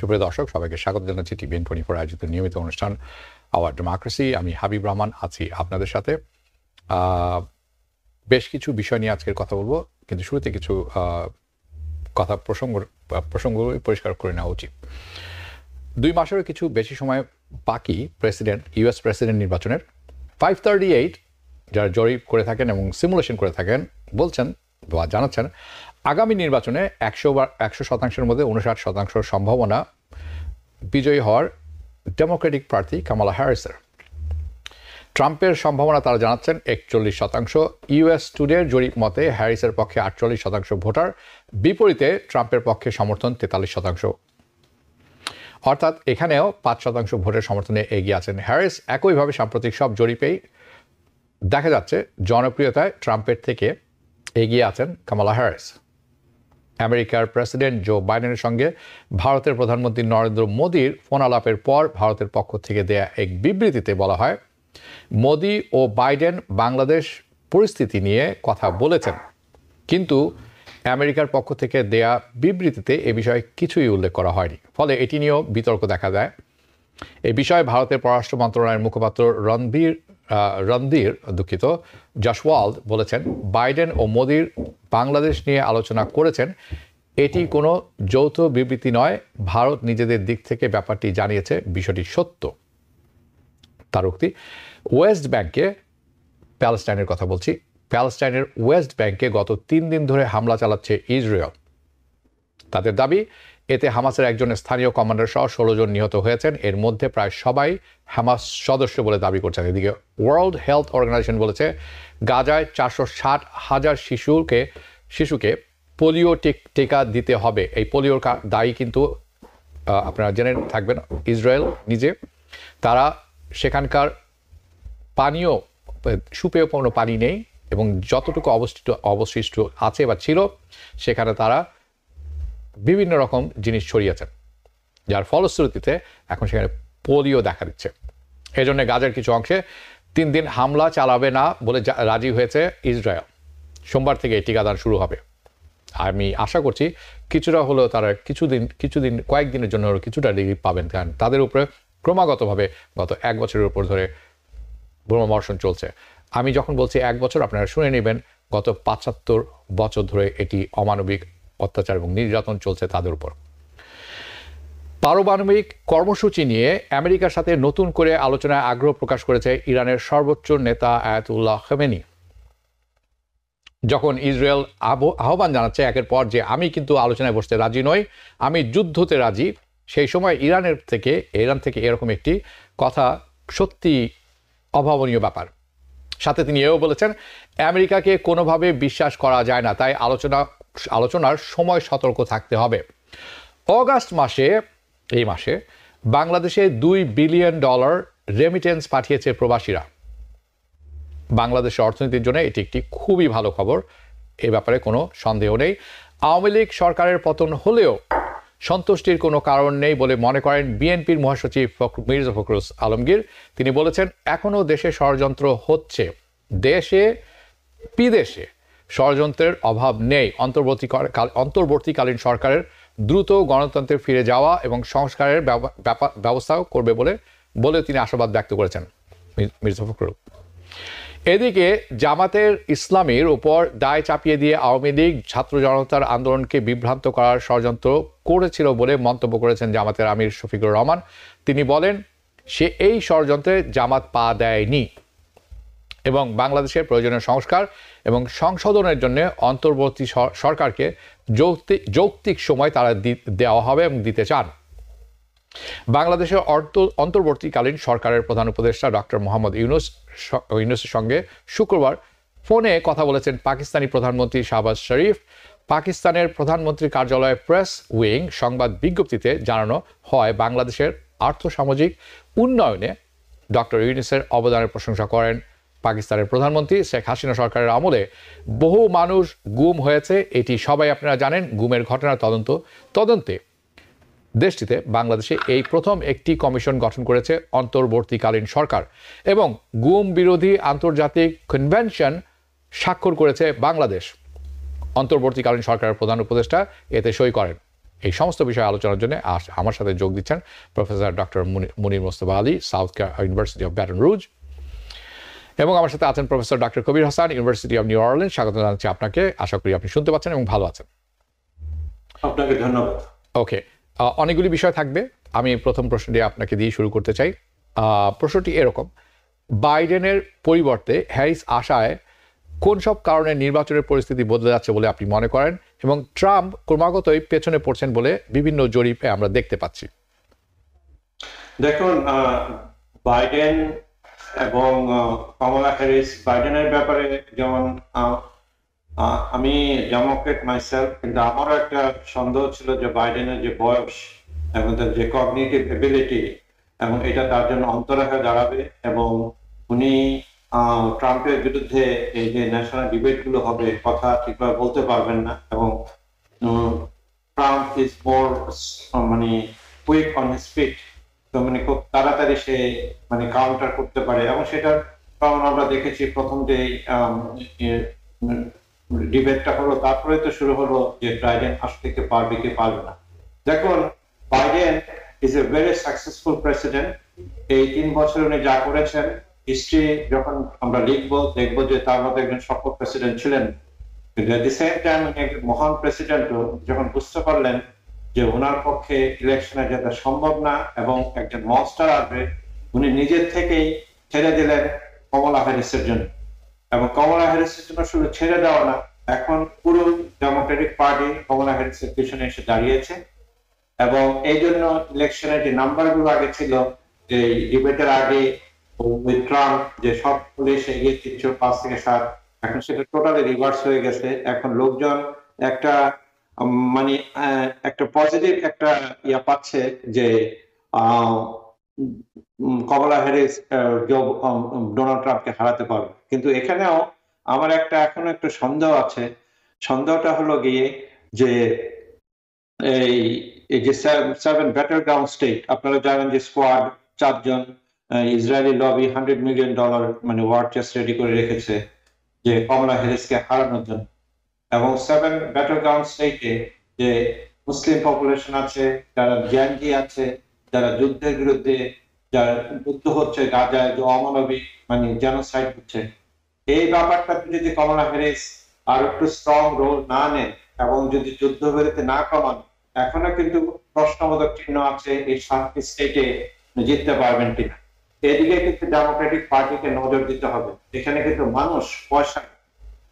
সুপ্রিয় দর্শক, সবাইকে স্বাগত জানাচ্ছি TVN24 আয়োজিত নিয়মিত অনুষ্ঠান আওয়ার ডেমোক্রেসি। আমি হাবিব রহমান আছি আপনাদের সাথে। বেশ কিছু বিষয় নিয়ে আজকের কথা বলবো, কিন্তু শুরুতে কিছু কথা প্রসঙ্গ পরিষ্কার করে নেওয়া উচিত। 2 মাসেরও কিছু বেশি সময় বাকি ইউএস প্রেসিডেন্ট নির্বাচনের। 538 যারা জরিপ করে থাকেন এবং সিমুলেশন করে থাকেন বলছেন বা জানাচ্ছেন আগামী নির্বাচনে 100% মধ্যে 59% সম্ভাবনা বিজয়ী হওয়ার ডেমোক্রেটিক প্রার্থী কামালা হ্যারিসের। ট্রাম্পের সম্ভাবনা তারা জানাচ্ছেন 41%। ইউএস টুডের জরিপ মতে হ্যারিসের পক্ষে 48% ভোটার, বিপরীতে ট্রাম্পের পক্ষে সমর্থন 43%। অর্থাৎ এখানেও 5% ভোটের সমর্থনে এগিয়ে আছেন হ্যারিস। একইভাবে সাম্প্রতিক সব জরিপেই দেখা যাচ্ছে জনপ্রিয়তায় ট্রাম্পের থেকে এগিয়ে আছেন কামালা হ্যারিস। আমেরিকার প্রেসিডেন্ট জো বাইডেনের সঙ্গে ভারতের প্রধানমন্ত্রী নরেন্দ্র মোদীর ফোন আলাপের পর ভারতের পক্ষ থেকে দেয়া এক বিবৃতিতে বলা হয়, মোদী ও বাইডেন বাংলাদেশ পরিস্থিতি নিয়ে কথা বলেছেন, কিন্তু আমেরিকার পক্ষ থেকে দেয়া বিবৃতিতে এ বিষয়ে কিছুই উল্লেখ করা হয়নি। ফলে এটি নিয়েও বিতর্ক দেখা দেয়। এ বিষয়ে ভারতের পররাষ্ট্র মন্ত্রণালয়ের মুখপাত্র রণধীর জয়সওয়াল বলেছেন, বাইডেন ও মোদীর বাংলাদেশ নিয়ে আলোচনা করেছেন। এটি কোনো যৌথ বিবৃতি নয়। ভারত নিজেদের দিক থেকে ব্যাপারটি জানিয়েছে, বিষয়টি সত্য। তার উক্তি, ওয়েস্ট ব্যাংকে প্যালেস্টাইনের কথা বলছি। প্যালেস্টাইনের ওয়েস্ট ব্যাংকে গত 3 দিন ধরে হামলা চালাচ্ছে ইসরায়েল। তাদের দাবি, এতে হামাসের একজন স্থানীয় কমান্ডার সহ 16 জন নিহত হয়েছেন। এর মধ্যে প্রায় সবাই হামাস সদস্য বলে দাবি করছেন। এদিকে ওয়ার্ল্ড হেলথ অর্গানাইজেশন বলেছে, গাজায় 460,000 শিশুকে পোলিও টিকা দিতে হবে। এই পোলিওর দায়ী কিন্তু আপনারা জেনে থাকবেন ইসরায়েল নিজে। তারা সেখানকার পানীয় সুপেয় কোনো পানি নেই এবং যতটুকু অবশিষ্ট আছে বা ছিল সেখানে তারা বিভিন্ন রকম জিনিস ছড়িয়েছেন, যার ফলশ্রুতিতে এখন সেখানে পোলিও দেখা দিচ্ছে। এই জন্য গাজার কিছু অংশে 3 দিন হামলা চালাবে না বলে রাজি হয়েছে ইসরায়েল। সোমবার থেকে এই টিকাদান শুরু হবে। আমি আশা করছি কিছুটা হলেও তারা কয়েকদিনের জন্য কিছুটা রিলিফ পাবেন, কারণ তাদের উপরে ক্রমাগতভাবে গত 1 বছরের উপর ধরে বোমাবর্ষণ চলছে। আমি যখন বলছি 1 বছর, আপনারা শুনে নেবেন গত 75 বছর ধরে এটি অমানবিক অত্যাচার এবং নির্যাতন চলছে তাদের উপর। পারমাণবিক কর্মসূচি নিয়ে আমেরিকার সাথে নতুন করে আলোচনায় আগ্রহ প্রকাশ করেছে ইরানের সর্বোচ্চ নেতা আয়াতুল্লাহ খামেনি। যখন ইসরায়েল আহ্বান জানাচ্ছে একের পর যে আমি কিন্তু আলোচনায় বসতে রাজি নই, আমি যুদ্ধতে রাজি, সেই সময় ইরান থেকে এরকম একটি কথা সত্যি অভাবনীয় ব্যাপার। সাথে তিনি এও বলেছেন, আমেরিকাকে কোনোভাবে বিশ্বাস করা যায় না, তাই আলোচনার সময় সতর্ক থাকতে হবে। অগাস্ট এই মাসে বাংলাদেশে $2 বিলিয়ন রেমিটেন্স পাঠিয়েছে প্রবাসীরা। বাংলাদেশের অর্থনীতির জন্য এটি একটি খুবই ভালো খবর, এ ব্যাপারে কোনো সন্দেহ নেই। আওয়ামী লীগ সরকারের পতন হলেও সন্তুষ্টির কোনো কারণ নেই বলে মনে করেন বিএনপির মহাসচিব মির্জা ফখরুল আলমগীর। তিনি বলেছেন, এখনও দেশে ষড়যন্ত্র হচ্ছে, দেশে বিদেশে ষড়যন্ত্রের অভাব নেই। অন্তর্বর্তীকালীন সরকারের দ্রুত গণতন্ত্রে ফিরে যাওয়া এবং সংস্কারের ব্যবস্থাও করবে বলে তিনি আশাবাদ ব্যক্ত করেছেন মির্জা ফখরুল। এদিকে জামাতের ইসলামীর উপর দায় চাপিয়ে দিয়ে আওয়ামী লীগ ছাত্র জনতার আন্দোলনকে বিভ্রান্ত করার ষড়যন্ত্র করেছিল বলে মন্তব্য করেছেন জামাতের আমির শফিকুর রহমান। তিনি বলেন, এই ষড়যন্ত্রে জামাত পা দেয়নি এবং বাংলাদেশের প্রয়োজনীয় সংস্কার এবং সংশোধনের জন্য অন্তর্বর্তী সরকারকে যৌক্তিক সময় তারা দেওয়া হবে এবং দিতে চান। বাংলাদেশের অন্তর্বর্তীকালীন সরকারের প্রধান উপদেষ্টা ডক্টর মোহাম্মদ ইউনূসের সঙ্গে শুক্রবার ফোনে কথা বলেছেন পাকিস্তানি প্রধানমন্ত্রী শাহবাজ শরীফ। পাকিস্তানের প্রধানমন্ত্রীর কার্যালয়ে প্রেস উইং সংবাদ বিজ্ঞপ্তিতে জানানো হয়, বাংলাদেশের আর্থসামাজিক উন্নয়নে ডক্টর ইউনূসের অবদানের প্রশংসা করেন পাকিস্তানের প্রধানমন্ত্রী। শেখ হাসিনা সরকারের আমলে বহু মানুষ গুম হয়েছে, এটি সবাই আপনারা জানেন। গুমের ঘটনার তদন্তে দেশটিতে বাংলাদেশে এই প্রথম একটি কমিশন গঠন করেছে অন্তর্বর্তীকালীন সরকার এবং গুম বিরোধী আন্তর্জাতিক কনভেনশন স্বাক্ষর করেছে বাংলাদেশ। অন্তর্বর্তীকালীন সরকারের প্রধান উপদেষ্টা এতে সই করেন। এই সমস্ত বিষয়ে আলোচনার জন্য আমার সাথে যোগ দিচ্ছেন professor doctor Munir Mostafa Ali, South University of Baton Rouge, এবং আমার সাথে আছেন professor doctor Kabir Hasan, University of New Orleans. স্বাগত জানাচ্ছি আপনাকে, আশা করি আপনি শুনতে পাচ্ছেন এবং ভালো আছেন। আপনাকে ধন্যবাদ। ওকে, অনেকগুলি বিষয় থাকবে, আমি প্রথম প্রশ্নটি আপনাকে দিয়ে শুরু করতে চাই। প্রশ্নটি এরকম, বাইডেনের পরিবর্তে হ্যারিস আসায় কোন সব কারণে নির্বাচনের পরিস্থিতি বদলে যাচ্ছে বলে আপনি মনে করেন, এবং ট্রাম্প ক্রমাগতই পেছনে পড়ছেন বলে বিভিন্ন জরিপে আমরা দেখতে পাচ্ছি? দেখুন, বাইডেন এবং কমলা হ্যারিস, বাইডেনের ব্যাপারে যেমন আমি ডেমোক্রেট মাইসেলফ, কিন্তু আমারও একটা সন্দেহ ছিল যে বাইডেনের যে বয়স এবং তার যে কগনিটিভ এবিলিটি, এবং এটা তার জন্য অন্তরায় হয়ে দাঁড়াবে, এবং উনি ট্রাম্পের বিরুদ্ধে এই যে ন্যাশনাল ডিবেট গুলো হবে কথা ঠিকভাবে বলতে পারবেন না, এবং ট্রাম্প ইজ মোর মানে কুইক অন হিজ ফিট, তো মানে খুব তাড়াতাড়ি সে মানে কাউন্টার করতে পারে, এবং সেটার কারণ আমরা দেখেছি প্রথম যে ডিবেটটা হলো, তারপরে তো শুরু হলো যে বাইডেন আসতে কি পারবে কি পারবে না। দেখুন, Biden is a very successful president. এই 3 বছর উনি যা করেছেন, হিস্ট্রি যখন আমরা লিখবো দেখবো যে তার মতো একজন সফল প্রেসিডেন্ট ছিলেন, কিন্তু এট দি সেম টাইম উনি একজন মহান প্রেসিডেন্টও যখন বুঝতে পারলেন যে ওনার পক্ষে ইলেকশনে যেতে সম্ভব না এবং একজন মনস্টার আসবে, উনি নিজের থেকেই ছেড়ে দিলেন কমলা হ্যারিসের জন্য। এবং কমলা হ্যারিসের জন্য শুধু ছেড়ে দেওয়া না, এখন পুরো ডেমোক্রেটিক পার্টি কমলা হ্যারিসের পিছনে এসে দাঁড়িয়েছে, এবং এই জন্য ইলেকশনের যে নাম্বারগুলো আগে ছিল, যে ডিবেটের আগে উইথ ট্রাম্প যে সব পুলিশ এগিয়ে 5 থেকে 7, এখন সেটা টোটালি রিভার্স হয়ে গেছে। এখন লোকজন একটা মানে একটা পজিটিভ একটা ইয়া পাচ্ছে যে কমলা হ্যারিস ডোনাল্ড ট্রাম্পকে হারাতে পারবে। কিন্তু এখানেও আমার এখনো একটু সন্দেহ আছে। সন্দেহটা হলো গিয়ে যে এই যে 7 ব্যাটল গ্রাউন্ড স্টেট, আপনারা জানেন যে স্কোয়াড 4 জন, ইসরায়েলি লবি $100 মিলিয়ন মানে ওয়ার চেস্ট রেডি করে রেখেছে যে কমলা হ্যারিসকে হারানোর জন্য। এবং 7 ব্যাটল গ্রাউন্ড স্টেটে যে মুসলিম পপুলেশন আছে, যারা জিয়ানজি আছে, যারা যুদ্ধের বিরুদ্ধে, যারা যুদ্ধ হচ্ছে গাজায়, যে অমানবিক মানে জেনোসাইড হচ্ছে, এই ব্যাপারটাতে যদি কমলা হ্যারিস আর একটু স্ট্রং রোল না নেন এবং যদি যুদ্ধবিরতি না কমান, এখনো কিন্তু প্রশ্নবোধক চিহ্ন আছে এই 7টি স্টেটে জিততে পারবেন কিনা। এদিকে কিন্তু ডেমোক্রেটিক পার্টিকে নজর দিতে হবে। এখানে কিন্তু মানুষ পয়সা,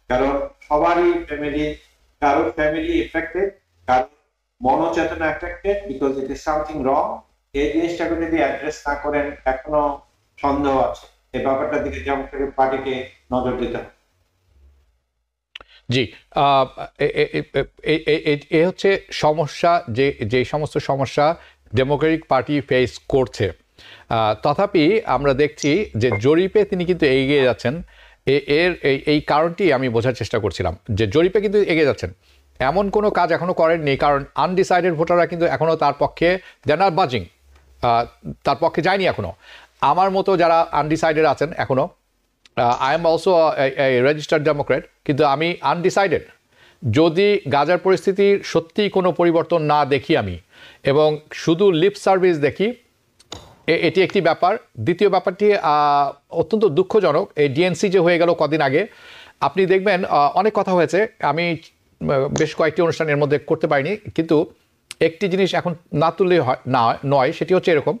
কারণ সবারই ফ্যামিলি, কারো ফ্যামিলি এফেক্টেড, কারো মনোচেতনা affected, because it is something wrong. এই জিনিসটাকে যদি অ্যাড্রেস না করেন, এখনো সন্দেহ আছে। এই ব্যাপারটার দিকে ডেমোক্রেটিক পার্টিকে নজর দিতে হবে। জি, এ হচ্ছে সমস্যা, যে সমস্ত সমস্যা ডেমোক্রেটিক পার্টি ফেস করছে। তথাপি আমরা দেখছি যে জরিপে তিনি কিন্তু এগিয়ে যাচ্ছেন। এই কারণটি আমি বোঝার চেষ্টা করছিলাম, যে জরিপে কিন্তু এগিয়ে যাচ্ছেন, এমন কোনো কাজ এখনো করেননি, কারণ আনডিসাইডেড ভোটাররা কিন্তু এখনো তার পক্ষে, দে আর নট বাজিং, তার পক্ষে যায়নি এখনো। আমার মতো যারা আনডিসাইডেড আছেন এখনো, I am also registered Democrat, কিন্তু আমি আনডিসাইডেড। যদি গাজার পরিস্থিতির সত্যিই কোনো পরিবর্তন না দেখি আমি, এবং শুধু লিপ সার্ভিস দেখি, এটি একটি ব্যাপার। দ্বিতীয় ব্যাপারটি অত্যন্ত দুঃখজনক, এই ডিএনসি যে হয়ে গেল কদিন আগে, আপনি দেখবেন অনেক কথা হয়েছে, আমি বেশ কয়েকটি অনুষ্ঠানের মধ্যে করতে পারিনি, কিন্তু একটি জিনিস এখন না তুললে নয়, সেটি হচ্ছে এরকম,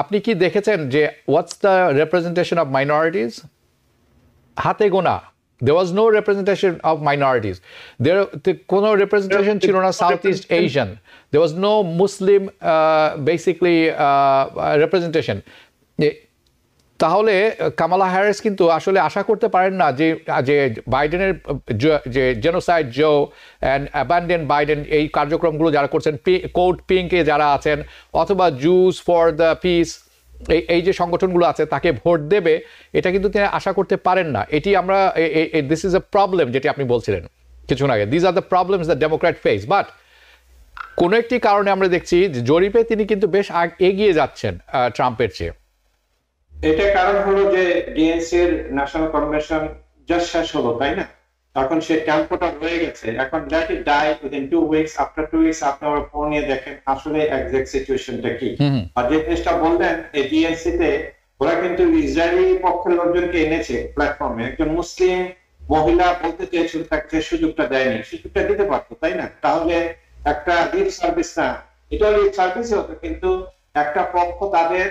আপনি কি দেখেছেন যে what's the representation of minorities? হাতে গোনা। There was no representation of minorities. কোনো representation ছিল না south east Asian. There was no Muslim basically representation. তাহলে কামালা হ্যারিস কিন্তু আসলে আশা করতে পারেন না যে বাইডেনের যে genocide Joe and abandon Biden, এই কার্যক্রমগুলো যারা করছেন, কোড পিঙ্কে যারা আছেন, অথবা জুস ফর দ্য পিস, এই যে সংগঠনগুলো আছে, তাকে ভোট দেবে, এটা কিন্তু তিনি আশা করতে পারেন না। এটি আমরা, দিস ইজ এ প্রবলেম, যেটি আপনি বলছিলেন কিছুক্ষণ আগে, this are the problems the Democrat face. But কোনো একটি কারণে আমরা দেখছি যে জরিপে তিনি কিন্তু বেশ এগিয়ে যাচ্ছেন ট্রাম্পের চেয়ে। এটা কারণ হলো যে ডিএনসি এর ন্যাশনাল কনভেনশন জাস্ট শেষ হলো, তাই না? এখন সে টেম্পোটা রয়ে গেছে, এখন let it die within 2 weeks, after 2 weeks আপনি আবার ফোন নিয়ে দেখেন আসলে এক্সাক্ট সিচুয়েশনটা কি। আর যে জিনিসটা বললেন এই ডিএনসি তে ওরা কিন্তু ইসরায়েলি পক্ষের লোকজনকে এনেছে প্ল্যাটফর্মে, একজন মুসলিম মহিলা বলতে চেয়েছিল তাকে সুযোগটা দেয়নি, সুযোগটা দিতে পারতো, তাই না? তাহলে একটা লিপ সার্ভিস না, এটা লিপ সার্ভিসই হতো, কিন্তু একটা পক্ষ তাদের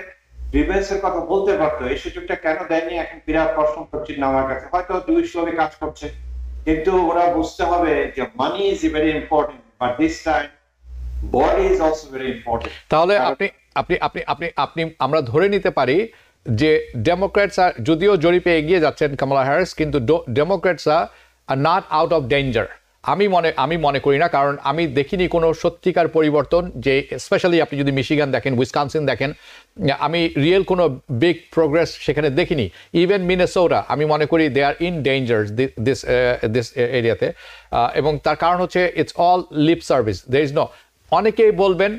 গ্রিভেন্সের কথা বলতে পারতো, এই সুযোগটা কেন দেয়নি এখন বিরাট প্রশ্ন চিহ্ন আমার কাছে। হয়তো দুই শ্রমে কাজ করছে, কিন্তু ওরা বুঝতে হবে যে money is very important, but this time body is also very important. তাহলে আপনি আপনি আপনি আপনি আপনি আমরা ধরে নিতে পারি যে ডেমোক্র্যাটস যদিও জরিপে এগিয়ে যাচ্ছেন কামালা হ্যারিস, কিন্তু Democrats are not out of danger আমি মনে করি না, কারণ আমি দেখিনি কোনো সত্যিকার পরিবর্তন, যে স্পেশালি আপনি যদি মিশিগান দেখেন, উইসকনসিন দেখেন, আমি রিয়েল কোনো বিগ প্রোগ্রেস সেখানে দেখিনি। ইভেন মিনেসোটা আমি মনে করি they are in danger this এরিয়াতে, এবং তার কারণ হচ্ছে it's all lip service, there is no. অনেকেই বলবেন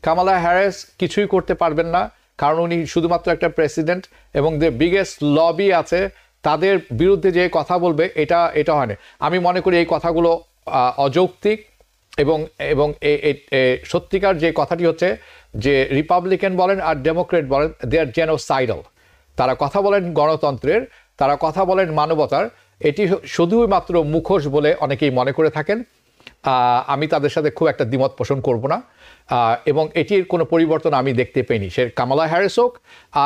কামালা হ্যারিস কিছুই করতে পারবেন না, কারণ উনি শুধুমাত্র একটা প্রেসিডেন্ট, এবং যে বিগেস্ট লবি আছে তাদের বিরুদ্ধে যে কথা বলবে এটা হয় না। আমি মনে করি এই কথাগুলো অযৌক্তিক, এবং এবং সত্যিকার যে কথাটি হচ্ছে যে রিপাবলিকান বলেন আর ডেমোক্রেট বলেন, দে আর জেনোসাইডাল। তারা কথা বলেন গণতন্ত্রের, তারা কথা বলেন মানবতার, এটি শুধুমাত্র মুখোশ বলে অনেকেই মনে করে থাকেন। আমি তাদের সাথে খুব একটা দ্বিমত পোষণ করব না, এবং এটির কোনো পরিবর্তন আমি দেখতে পাইনি, সে কামালা হ্যারিস হোক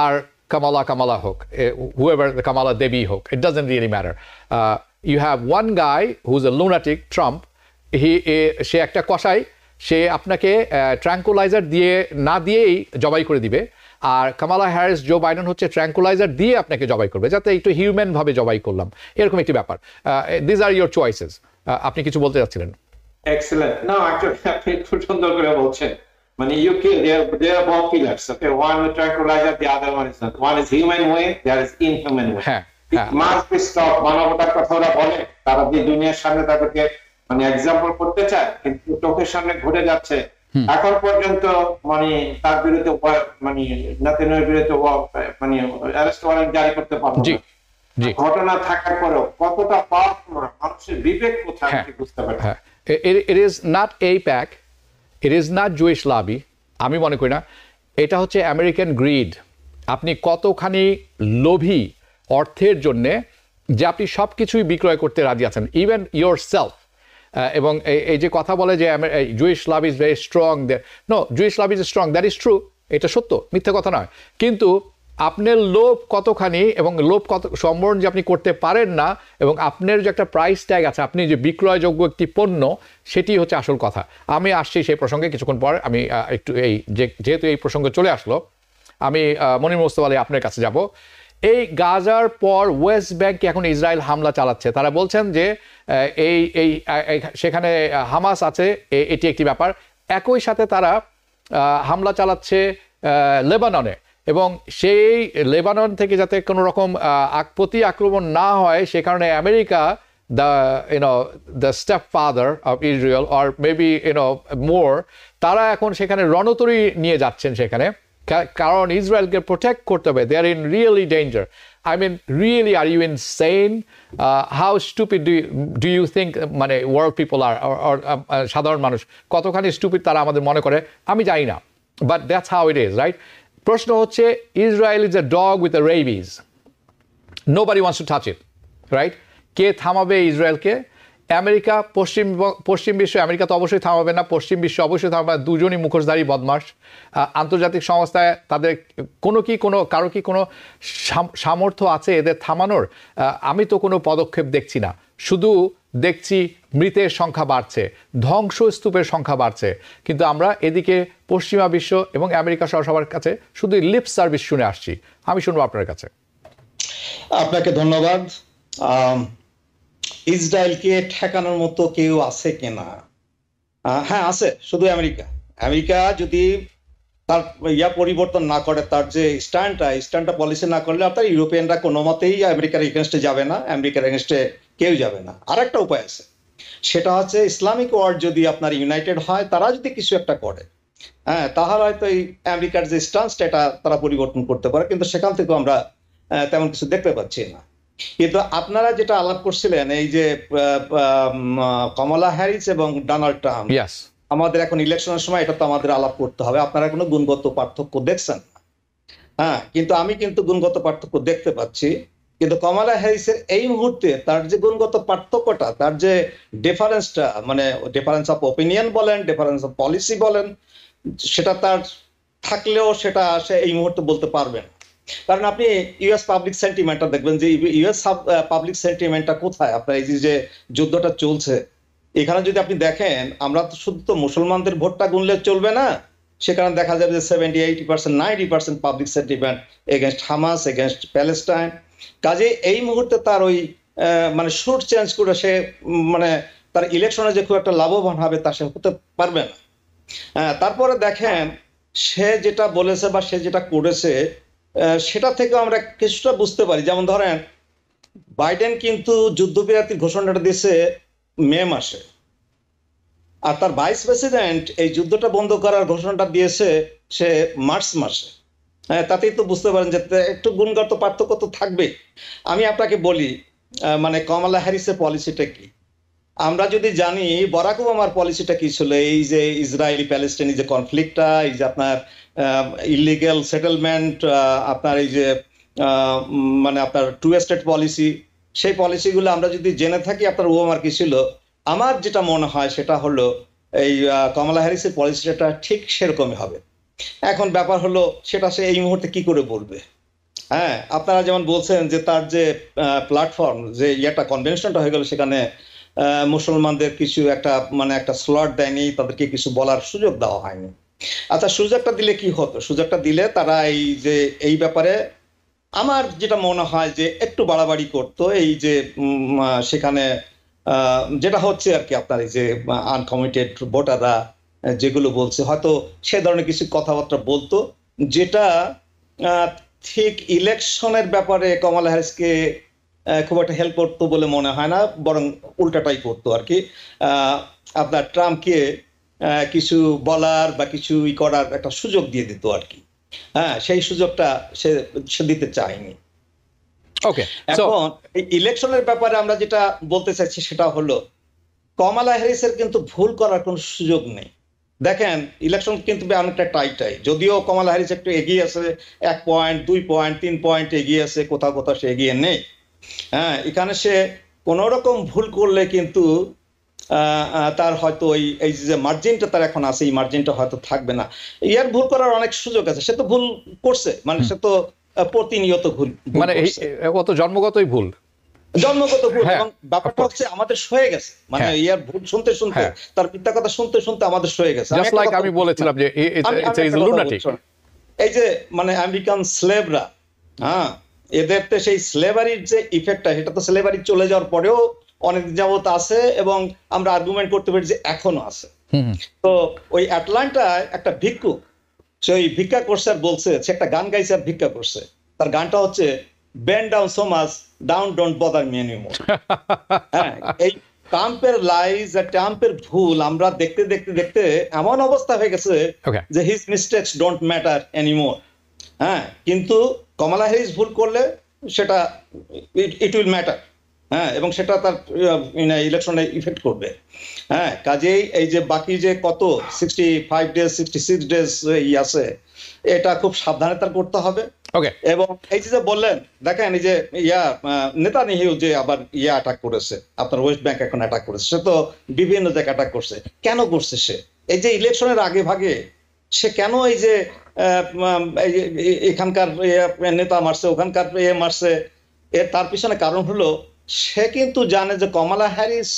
আর কামালা হোক, whoever the Kamala Devi হোক, it doesn't really matter. You have one guy who's a lunatic, Trump, সে একটা কসাই, সে আপনাকে ট্র্যাঙ্কুলাইজার না দিয়েই জবাই করে দিবে, আর কামালা হ্যারিস জো বাইডেন হচ্ছে ট্র্যাঙ্কুলাইজার দিয়ে আপনাকে জবাই করবে, যাতে একটু হিউম্যান ভাবে জবাই করলাম, এরকম একটি ব্যাপার। This are your choices. আপনি কিছু বলতে চাচ্ছিলেন? এক্সেলেন্ট। না, অ্যাকচুয়ালি আপনি খুব সুন্দর করে বলছেন, মানে you kill, they are both killers, okay? One with tranquilizer, the other one is not. One is human way, the other is inhuman way. It must be stopped. মানবতার কথা ওরা বলে, তারা যে দুনিয়ার সামনে তাদেরকে মানে এক্সাম্পল করতে চায়, কিন্তু চোখের সামনে ঘটে যাচ্ছে। এখন পর্যন্ত মানে তার বিরুদ্ধে মানে নেতানিয়াহুর বিরুদ্ধে মানে অ্যারেস্ট ওয়ারেন্ট জারি করতে পারলো না। ঘটনা থাকার পরেও কতটা পাওয়ারফুল, মানুষের বিবেক কোথায় বুঝতে পারে। It is not AIPAC, it is not Jewish lobby, আমি মনে করি না। এটা হচ্ছে আমেরিকান গ্রিড। আপনি কতখানি লোভী অর্থের জন্যে যে আপনি সব কিছুই বিক্রয় করতে রাজি আছেন, ইভেন ইয়োর সেলফ। এবং এই যে কথা বলে যে Jewish lobby is very strong, no, Jewish lobby is strong, that is true, এটা সত্য, মিথ্যা কথা নয়। কিন্তু আপনার লোভ কতখানি এবং লোভ কত সম্বরণ যে আপনি করতে পারেন না, এবং আপনার যে একটা প্রাইস ট্যাগ আছে, আপনি যে বিক্রয়যোগ্য একটি পণ্য, সেটি হচ্ছে আসল কথা। আমি আসছি সেই প্রসঙ্গে কিছুক্ষণ পর। আমি একটু যেহেতু এই প্রসঙ্গে চলে আসলো, আমি মনির মোস্তফা আলী আপনার কাছে যাব। এই গাজার পর ওয়েস্ট ব্যাংকে এখন ইসরায়েল হামলা চালাচ্ছে, তারা বলছেন যে সেখানে হামাস আছে, এটি একটি ব্যাপার। একই সাথে তারা হামলা চালাচ্ছে লেবাননে, এবং সেই লেবানন থেকে যাতে কোনো রকম প্রতি আক্রমণ না হয়, সে কারণে America, the stepfather of Israel, or maybe more, তারা এখন সেখানে রণতরী নিয়ে যাচ্ছেন সেখানে, কারণ ইসরায়েলকে প্রোটেক্ট করতে হবে। They are in really danger. I mean, really, are you insane? How stupid do you think মানে world people are, or সাধারণ মানুষ কতখানি স্টুপিড তারা আমাদের মনে করে আমি জানি না, but that's how it is, right? প্রশ্ন হচ্ছে, Israel is a dog with a rabies, nobody wants to touch it, right? কে থামাবে ইসরায়েলকে? আমেরিকা, পশ্চিম বিশ্ব। আমেরিকা তো অবশ্যই থামাবে না, পশ্চিম বিশ্ব অবশ্যই থামাবে না, দুজনই মুখোশধারী বদমাশ। আন্তর্জাতিক সংস্থায় তাদের কারো কি কোনো সামর্থ্য আছে এদের থামানোর? আমি তো কোনো পদক্ষেপ দেখছি না, শুধু দেখছি মৃতের সংখ্যা বাড়ছে, ধ্বংসস্তূপের সংখ্যা বাড়ছে, কিন্তু আমরা এদিকে পশ্চিমা বিশ্ব এবং আমেরিকা সহ সবার কাছে শুধু লিপ সার্ভিস শুনে আসছি। আমি শুনবো আপনার কাছে। আপনাকে ধন্যবাদ। ইসরায়েলকে ঠেকানোর মতো কেউ আছে কিনা? হ্যাঁ, আছে, শুধু আমেরিকা যদি তার পরিবর্তন না করে, তার যে স্ট্যান্ডটা পলিসি না করলে, আপনার ইউরোপিয়ানরা কোনো মতেই আমেরিকার এগেনস্টে যাবে না, আমেরিকার এগেনস্টে কেউ যাবে না। আর একটা উপায় আছে, সেটা হচ্ছে ইসলামিক ওয়ার্ল্ড যদি আপনার ইউনাইটেড হয়, তারা যদি কিছু একটা করে, হ্যাঁ, তাহলে হয়তো এই আমেরিকার যে স্ট্যান্সটা এটা তারা পরিবর্তন করতে পারে, কিন্তু সেখান থেকেও আমরা তেমন কিছু দেখতে পাচ্ছি না। কিন্তু আপনারা যেটা আলাপ করছিলেন এই যে কমলা হ্যারিস এবং ডোনাল্ড ট্রাম্প, ইয়াস, আমাদের এখন ইলেকশনের সময় এটা তো আমাদের আলাপ করতে হবে। আপনারা কোনো গুণগত পার্থক্য দেখছেন না। হ্যাঁ, কিন্তু আমি কিন্তু গুণগত পার্থক্য দেখতে পাচ্ছি। কিন্তু কমলা হ্যারিসের এই মুহূর্তে তার যে গুণগত পার্থক্যটা, তার যে ডিফারেন্সটা, মানে ডিফারেন্স অফ ওপিনিয়ন বলেন, ডিফারেন্স অফ পলিসি বলেন, সেটা তার থাকলেও সেটা সে এই মুহূর্তে বলতে পারবে না। কারণ আপনি ইউএস পাবলিক সেন্টিমেন্টটা দেখবেন যে ইউএস পাবলিক সেন্টিমেন্টটা কোথায়। আপনার এই যে যুদ্ধটা চলছে, এখানে যদি আপনি দেখেন, আমরা তো শুধু তো মুসলমানদের ভোটটা গুনলে চলবে না, সেখানে দেখা যাবে যে 70-80%, 90% public sentiment against Hamas, against Palestine. কাজে এই মুহূর্তে তার ওই মানে সুর চেঞ্জ করে সে মানে তার ইলেকশনে যে খুব একটা লাভবান হবে তা সে হতে পারবে না। তারপরে দেখেন সে যেটা বলেছে বা সে যেটা করেছে, সেটা থেকে আমরা কিছুটা বুঝতে পারি। যেমন ধরেন, বাইডেন কিন্তু যুদ্ধবিরতির ঘোষণাটা দিয়েছে মে মাসে, আর তার ভাইস প্রেসিডেন্ট এই যুদ্ধটা বন্ধ করার ঘোষণাটা দিয়েছে সে মার্চ মাসে। তাতেই তো বুঝতে পারেন যে একটু গুণগত পার্থক্য তো থাকবে। আমি আপনাকে বলি, মানে কমলা হ্যারিসের পলিসিটা কি। আমরা যদি জানি বারাক ওবামার পলিসিটা কি ছিল, এই যে ইসরায়েলি প্যালেস্টাইনি যে কনফ্লিক্টটা, এই যে আপনার ইলিগ্যাল সেটেলমেন্ট, আপনার এই যে মানে আপনার টু স্টেট পলিসি, সেই পলিসিগুলো আমরা যদি জেনে থাকি আপনার ওবামার কি ছিল, আমার যেটা মনে হয় সেটা হলো এই কমলা হ্যারিসের পলিসিটা ঠিক সেরকমই হবে। এখন ব্যাপার হলো সেটা সে এই মুহূর্তে কি করে বলবে। হ্যাঁ, আপনারা যেমন বলছেন যে তার যে প্ল্যাটফর্ম, যে একটা কনভেনশনটা হয়ে গেল, সেখানে মুসলমানদের কিছু একটা মানে একটা স্লট দেয়নি, তাদেরকে কিছু বলার সুযোগ দেওয়া হয়নি। আচ্ছা, সুযোগটা দিলে কি হতো? সুযোগটা দিলে তারা এই যে এই ব্যাপারে আমার যেটা মনে হয় যে একটু বাড়াবাড়ি করতো। এই যে সেখানে যেটা হচ্ছে আর কি, আপনার এই যে আনকমিটেড ভোটাররা যেগুলো বলছে, হয়তো সে ধরনের কিছু কথাবার্তা বলতো, যেটা ঠিক ইলেকশনের ব্যাপারে কমলা হ্যারিসকে খুব একটা হেল্প করতো বলে মনে হয় না, বরং উল্টাটাই করতো আর কি। আপনার ট্রাম্পকে কিছু বলার বা কিছু করার একটা সুযোগ দিয়ে দিত আর কি। হ্যাঁ, সেই সুযোগটা সে দিতে চায়নি। ওকে, এখন এই ইলেকশনের ব্যাপারে আমরা যেটা বলতে চাইছি সেটা হলো, কমলা হ্যারিসের কিন্তু ভুল করার কোনো সুযোগ নেই। দেখেন, ইলেকশন কিন্তু অনেকটা টাইটাই, যদিও কমলা হ্যারিস একটু এগিয়ে আছে, 1 পয়েন্ট, 2 পয়েন্ট, 3 পয়েন্ট এগিয়ে আছে, কোথাও কোথাও সে এগিয়ে নেই। হ্যাঁ, এখানে সে কোন রকম ভুল করলে কিন্তু তার হয়তো এই যে মার্জিনটা তার এখন আছে, এই মার্জিনটা হয়তো থাকবে না। ইয়ার ভুল করার অনেক সুযোগ আছে, সে তো ভুল করছে, মানে সে তো প্রতিনিয়ত ভুল, মানে ও তো জন্মগতই ভুল, জন্মগত ভুল। এবং ব্যাপারটা হচ্ছে আমাদের সয়ে গেছে, মানে ইয়ার ভুল শুনতে শুনতে, তার মিথ্যা কথা শুনতে শুনতে আমাদের সয়ে গেছে। জাস্ট লাইক আমি বলেছিলাম যে ইটস লুনাটিক। এই যে মানে আমেরিকান স্লেভরা, হ্যাঁ, এদের তো সেই স্লেভারির যে ইফেক্টটা, সেটা তো স্লেভারি চলে যাওয়ার পরেও অনেক যাবত আছে, এবং আমরা আর্গুমেন্ট করতে পারি যে এখনো আছে। তো ওই অ্যাটলান্টায় একটা ভিক্ষুক, সে ওই ভিক্ষা করছে আর বলছে, সে একটা গান গাইছে আর ভিক্ষা করছে। তার গানটা হচ্ছে bend down so much, down don't bother me anymore. হ্যাঁ, এই ট্রাম্পের লাইজ আর ট্রাম্পের ভুল আমরা দেখতে দেখতে দেখতে এমন অবস্থা হয়ে গেছে যে his mistakes don't matter anymore. হ্যাঁ, কিন্তু কমলা হ্যারিস ভুল করলে সেটা ইট উইল ম্যাটার। হ্যাঁ, এবং সেটা তার ইলেকশনে ইফেক্ট করবে। হ্যাঁ, কাজেই এই যে বাকি যে কত 65 ডেজ 66 ডেজ আছে, এটা খুব সাবধানে তার করতে হবে। এবং এই যে বললেন, দেখেন এই যে নেতানিয়াহু যে আবার অ্যাটাক করেছে, আপনার ওয়েস্ট ব্যাংক এখন অ্যাটাক করেছে, সে তো বিভিন্ন জায়গায় অ্যাটাক করছে। কেন করছে সে? এই যে ইলেকশনের আগে ভাগে সে কেন এই যে এখানকার নেতা মারছে, ওখানকার মারছে, তার পিছনে কারণ হলো সে কিন্তু জানে যে কমলা হ্যারিস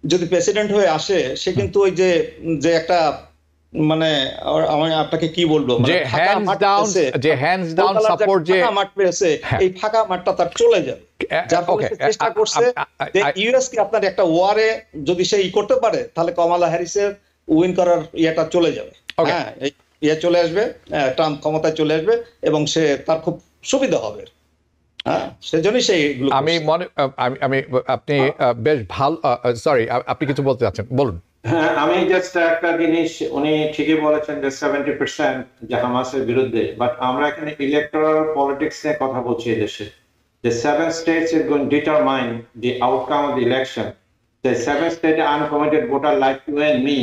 যদি প্রেসিডেন্ট হয়ে আসে, সে কিন্তু ওই যে একটা মানে আমি আপনাকে কি বলবো, যে হ্যান্ডস ডাউন সাপোর্ট, যে মাঠ পেয়েছে, এই ফাঁকা মাঠটা তার চলে যাবে। যার ফলে চেষ্টা করছে যে ইউএস কে আপনার একটা ওয়ারে যদি সে করতে পারে, তাহলে কমলা হ্যারিসের উইন করার ইয়েটা চলে যাবে। হ্যাঁ, চলে আসবে, ট্রাম্প ক্ষমতায় চলে আসবে, এবং সে তার খুব সুবিধা হবে। সেজন্যই আমি আপনি বেশ ভালো, সরি, আপনি কিছু বলতে চাচ্ছেন, বলুন। হ্যাঁ, আমি জাস্ট একটা জিনিস, উনি ঠিকই বলেছেন যে 70% যে হামাসের বিরুদ্ধে, বাট আমরা এখানে ইলেকটোরাল পলিটিক্স নিয়ে কথা বলছি দেশে। the 7 states is going to determine the outcome of the election. The 7 state uncommitted voter like you and me,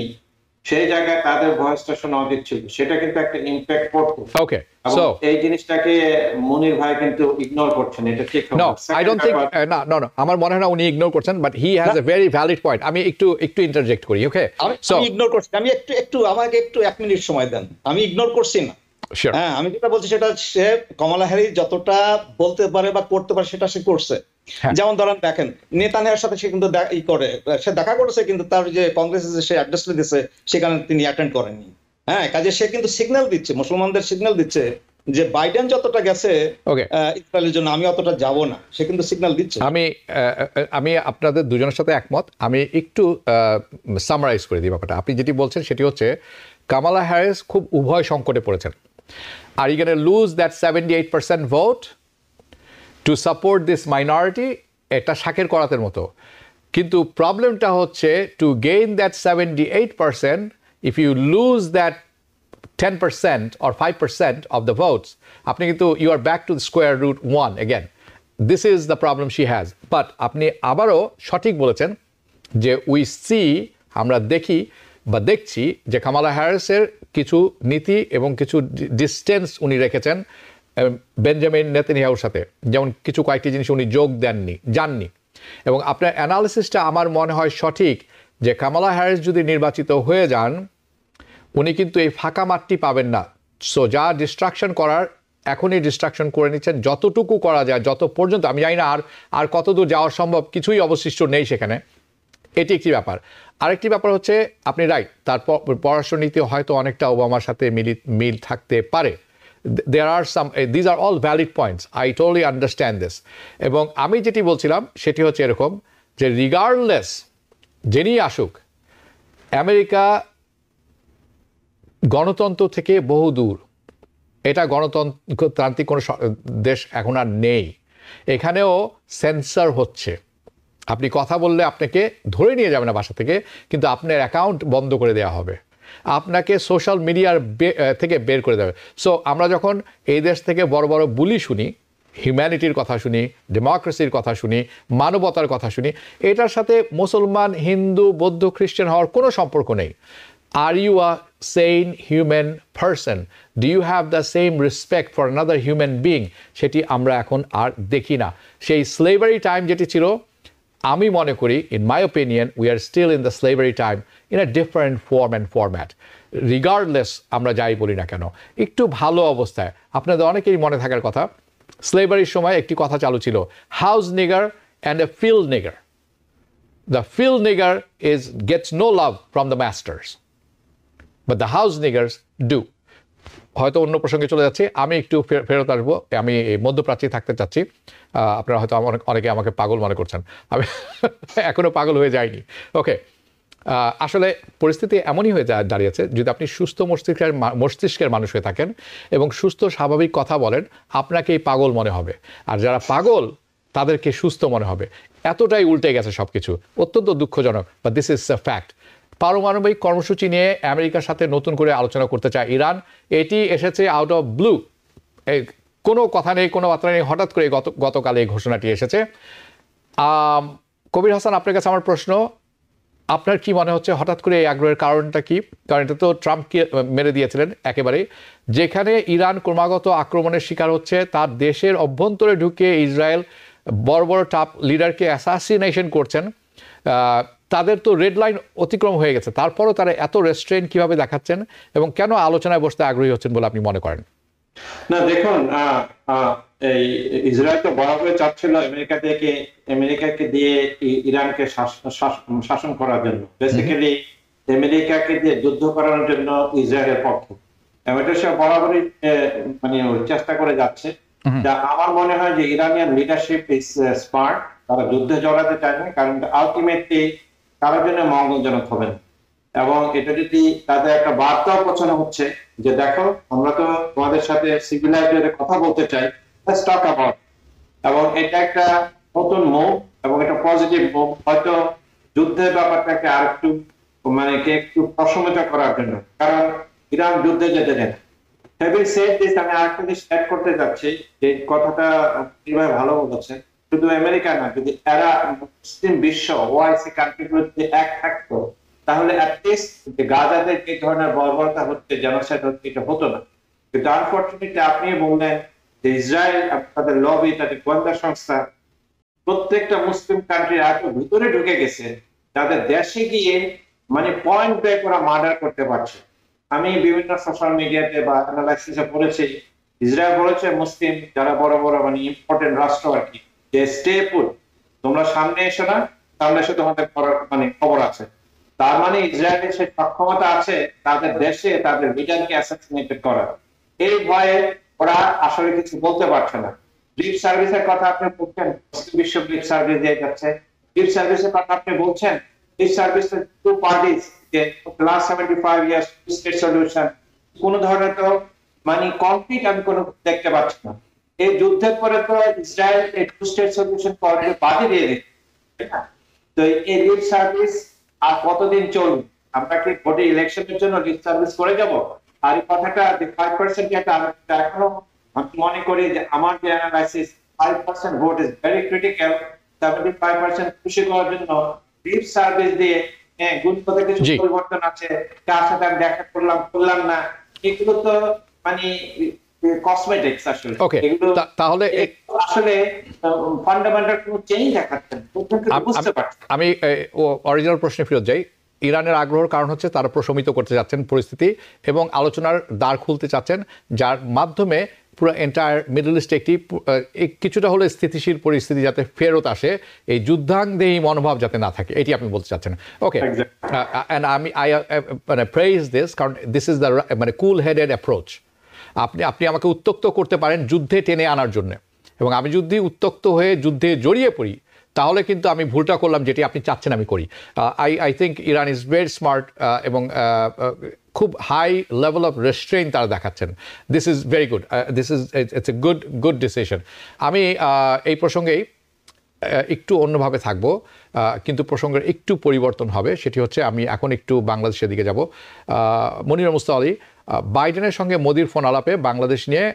সেই জায়গায় তাদের ভয়েসটা শোনা উচিত ছিল, সেটা কিন্তু একটা ইম্প্যাক্ট করতো। Okay, এবং so এই জিনিসটাকে মুনির ভাই কিন্তু ইগনোর করছেন, এটা ঠিক হবে no, না। I don't think no আমার মনে হয় না উনি ইগনোর করছেন, but he has a very valid point. আমি একটু ইন্টারজেক্ট করি, ওকে? So আমি ইগনোর করছি, আমি একটু আমাকে একটু 1 মিনিট সময় দেন, আমি ইগনোর করছি না। sure. হ্যাঁ, আমি যেটা বলছি সেটা সে কমলা হ্যারিস যতটা বলতে পারে বা করতে পারে সেটা সে করছে। হ্যাঁ। যেমন ধরেন দেখেন, নেতানিয়াহুর সাথে সে কিন্তু সে দেখা করেছে, কিন্তু তার যে কংগ্রেসে যে সে অ্যাড্রেস দিয়েছে সেখানে তিনি অ্যাটেন্ড করেননি। হ্যাঁ, কাজে সে কিন্তু সিগন্যাল দিচ্ছে, মুসলমানদের সিগন্যাল দিচ্ছে যে বাইডেন যতটা গেছে Okay. ইসরায়েলের জন্য, আমি অতটা যাব না, সে কিন্তু সিগন্যাল দিচ্ছে। আমি আপনাদের দুজনের সাথে একমত। আমি একটু সামারাইজ করে দিই ব্যাপারটা। আপনি যেটি বলছেন সেটি হচ্ছে কামালা হ্যারিস খুব উভয় সংকটে পড়েছেন। আর you can lose that 78% vote to support this minority, এটা শাকের করাতের মতো। কিন্তু প্রবলেমটা হচ্ছে to gain that 78%, if you lose that 10% or 5% of the votes, আপনি কিন্তু you are back to the square root 1 again. This is the problem she has. But আপনি আবারও সঠিক বলেছেন যে আমরা দেখছি যে কামালা হ্যারিসের কিছু নীতি এবং কিছু ডিস্টেন্স উনি রেখেছেন বেঞ্জামিন নেতানিয়াহুর সাথে, যেমন কয়েকটি জিনিস উনি যাননি। এবং আপনার অ্যানালিসিসটা আমার মনে হয় সঠিক যে কামালা হ্যারিস যদি নির্বাচিত হয়ে যান, উনি কিন্তু এই ফাঁকা মাঠটি পাবেন না। সো যা ডিস্ট্রাকশন করার এখনই ডিস্ট্রাকশন করে নিচ্ছেন, যতটুকু করা যায়, যত পর্যন্ত, আমি জানি না আর কতদূর যাওয়া সম্ভব, কিছুই অবশিষ্ট নেই সেখানে। এটি একটি ব্যাপার। আরেকটি ব্যাপার হচ্ছে আপনি রাইট, তার পররাষ্ট্রনীতি হয়তো অনেকটা ওবামার সাথে মিল থাকতে পারে। these are all valid points. I totally understand this. এবং আমি যেটি বলছিলাম সেটি হচ্ছে এরকম যে রিগার্ডলেস যিনি আসুক, আমেরিকা গণতন্ত্র থেকে বহু দূর। এটা গণতন্ত্রতান্ত্রিক কোনো দেশ এখন আর নেই। এখানেও সেন্সর হচ্ছে। আপনি কথা বললে আপনাকে ধরে নিয়ে যাবে না বাসা থেকে, কিন্তু আপনার অ্যাকাউন্ট বন্ধ করে দেওয়া হবে, আপনাকে সোশ্যাল মিডিয়ার থেকে বের করে দেবে। সো আমরা যখন এই দেশ থেকে বড় বড় বুলি শুনি, হিউম্যানিটির কথা শুনি, ডেমোক্রেসির কথা শুনি, মানবতার কথা শুনি, এটার সাথে মুসলমান, হিন্দু, বৌদ্ধ, খ্রিস্টান হওয়ার কোনো সম্পর্ক নেই। Are you a sane human person? Do you have the same respect for another human being? সেটি আমরা এখন আর দেখি না। সেই স্লেভারি টাইম যেটি ছিল, আমি মনে করি, in my opinion, we are still in the slavery time in a different form and format. Regardless আমরা যাই বলি না কেন, একটু ভালো অবস্থায়, আপনাদের অনেকেই মনে থাকার কথা, স্লেভারির সময় একটি কথা চালু ছিল, house Nigar and a field Nigar. The field nigger gets no love from the masters, but the house niggers do. হয়তো অন্য প্রসঙ্গে চলে যাচ্ছে, আমি একটু ফেরত আসবো। আমি মধ্যপ্রাচ্যে থাকতে চাচ্ছি। আপনারা হয়তো অনেকে আমাকে পাগল মনে করছেন, আমি এখনো পাগল হয়ে যাইনি। ওকে, আসলে পরিস্থিতি এমনই হয়ে দাঁড়িয়েছে, যদি আপনি সুস্থ মস্তিষ্কের মানুষ হয়ে থাকেন এবং সুস্থ স্বাভাবিক কথা বলেন, আপনাকেই পাগল মনে হবে, আর যারা পাগল তাদেরকে সুস্থ মনে হবে। এতটাই উল্টে গেছে সব কিছু, অত্যন্ত দুঃখজনক, but this is a fact. পারমাণবিক কর্মসূচি নিয়ে আমেরিকার সাথে নতুন করে আলোচনা করতে চায় ইরান। এটি এসেছে আউট অফ ব্লু, কোনো কথা নেই, কোনো বার্তা নেই, হঠাৎ করে গতকাল এই ঘোষণাটি এসেছে। কবির হাসান, আপনার কাছে আমার প্রশ্ন, আপনার কি মনে হচ্ছে হঠাৎ করে এই আগ্রহের কারণটা কি? কারণ এটা তো ট্রাম্পকে মেরে দিয়েছিলেন একেবারেই। যেখানে ইরান ক্রমাগত আক্রমণের শিকার হচ্ছে, তার দেশের অভ্যন্তরে ঢুকে ইসরায়েল বড় বড় টপ লিডারকে অ্যাসাসিনেশন করছেন, তাদের তো রেড লাইন অতিক্রম হয়ে গেছে, তারপরও তারা এত রেস্ট্রেন কিভাবে দেখাচ্ছেন এবং কেন আলোচনায় বসতে আগ্রহী হচ্ছেন বলে আপনি মনে করেন? না দেখুন, এই ইসরায়েল তো বরাবরই চাচ্ছিল আমেরিকাকে দিয়ে ইরানকে শাসন করার জন্য, বেসিক্যালি আমেরিকাকে দিয়ে যুদ্ধ করানোর জন্য ইসরায়েলের পক্ষে, এটা সে বরাবরই মানে চেষ্টা করে যাচ্ছে। যা আমার মনে হয় যে ইরানিয়ান লিডারশিপ ইজ স্মার্ট, তারা যুদ্ধে জড়াতে চায় না, কারণ আলটিমেটলি কারোর জন্য মঙ্গলজনক হবে না। এবং এটা যদি তাদের একটা বার্তাও পৌঁছানো হচ্ছে যে দেখো, আমরা তো তোমাদের সাথে সিভিলাইজের কথা বলতে চাই, লেটস টক অ্যাবাউট। এবং এটা একটা নতুন মুভ এবং এটা পজিটিভ মুভ, হয়তো যুদ্ধের ব্যাপারটাকে আর একটু একটু প্রশমিত করার জন্য, কারণ ইরান যুদ্ধে যেতে দেয় না। হ্যাভিং সেড দিস, আমি আরেকটা জিনিস অ্যাড করতে যাচ্ছি, যে কথাটা কিভাবে ভালো বলেছেন। শুধু আমেরিকা না, যদি এরা মুসলিম বিশ্ব ওআইসি কান্ট্রিগুলো যদি এক থাকতো, তাহলে অ্যাটলিস্ট যে গাজাতে যে ধরনের বর্বরতা হচ্ছে, জেনোসাইড হচ্ছে, এটা হতো না। কিন্তু আনফরচুনেটলি আপনি বললেন যে ইসরায়েল তাদের লবি, তাদের গোয়েন্দা সংস্থা প্রত্যেকটা মুসলিম কান্ট্রির এত ভিতরে ঢুকে গেছে, তাদের দেশে গিয়ে মানে পয়েন্ট ব্যাক ওরা মার্ডার করতে পারছে। আমি বিভিন্ন সোশ্যাল মিডিয়াতে বা অ্যানালাইসিসে পড়েছি, ইসরায়েল বলেছে মুসলিম যারা বড় বড় মানে ইম্পর্টেন্ট রাষ্ট্র আর কি, যে স্টে পুট, তোমরা সামনে এসো না, সামনে এসে তোমাদের মানে খবর আছে। তার মানে ইসরায়েলের সেই সক্ষমতা আছে তাদের দেশে তাদের লিডারকে অ্যাসাসিনেটেড করার। এই ভয়ে ওরা আসলে কিছু বলতে পারছে না। লিপ সার্ভিসের কথা আপনি বলছেন, মুসলিম বিশ্ব লিপ সার্ভিস দিয়ে যাচ্ছে। লিপ সার্ভিসের কথা আপনি বলছেন, লিপ সার্ভিসের টু পার্টিস, যে last 75 years two state solution, কোন ধরনের তো মানে কনফ্লিক্ট আমি কোনো দেখতে পাচ্ছি না। এই যুদ্ধের পরে তো ইসরায়েল এই টু স্টেট সলিউশন অলরেডি বাদে দিয়ে দিচ্ছে, তাই না? তো এই লিপ সার্ভিস আর কতদিন চলবে? আমরা কি ভোটে ইলেকশনের জন্য লিপ সার্ভিস করে যাব? আর এই কথাটা যে 5% এটা এখনো আমি মনে করি যে আমার যে analysis, 5% vote is very critical. 75% খুশি করার জন্য লিপ সার্ভিস দিয়ে গুণগত কিছু পরিবর্তন আছে, কার সাথে আমি দেখা করলাম না, এগুলো তো মানে কসমেটিক্স আসলে। এগুলো তাহলে আসলে ফান্ডামেন্টাল কোনো চেঞ্জ দেখাচ্ছে না। বুঝতে পারছি। আমি অরিজিনাল প্রশ্নে ফেরত যাই। ইরানের আগ্রহের কারণ হচ্ছে তারা প্রশমিত করতে যাচ্ছেন পরিস্থিতি এবং আলোচনার দ্বার খুলতে চাচ্ছেন, যার মাধ্যমে পুরো এন্টায়ার মিডল ইস্টে একটি কিছুটা হলে স্থিতিশীল পরিস্থিতি যাতে ফেরত আসে, এই যুদ্ধাঙ্গদেহী মনোভাব যাতে না থাকে, এটি আপনি বলতে চাচ্ছেন। ওকে, অ্যান্ড আই মানে প্রেইজ দিস, কারণ দিস ইজ দ্য মানে কুল হেডেড অ্যাপ্রোচ। আপনি আমাকে উত্ত্যক্ত করতে পারেন যুদ্ধে টেনে আনার জন্য, এবং আমি যদি উত্ত্যক্ত হয়ে যুদ্ধে জড়িয়ে পড়ি তাহলে কিন্তু আমি ভুলটা করলাম যেটি আপনি চাচ্ছেন আমি করি। I think Iran is very smart এবং খুব হাই লেভেল অফ রেস্ট্রেইন তারা দেখাচ্ছেন। This is very good, it's a good decision. আমি এই প্রসঙ্গেই একটু অন্যভাবে থাকবো, কিন্তু প্রসঙ্গের একটু পরিবর্তন হবে। সেটি হচ্ছে আমি এখন একটু বাংলাদেশের দিকে যাব। মনির মুস্তাফা আলী, বাইডেনের সঙ্গে মোদির ফোন আলাপে বাংলাদেশ নিয়ে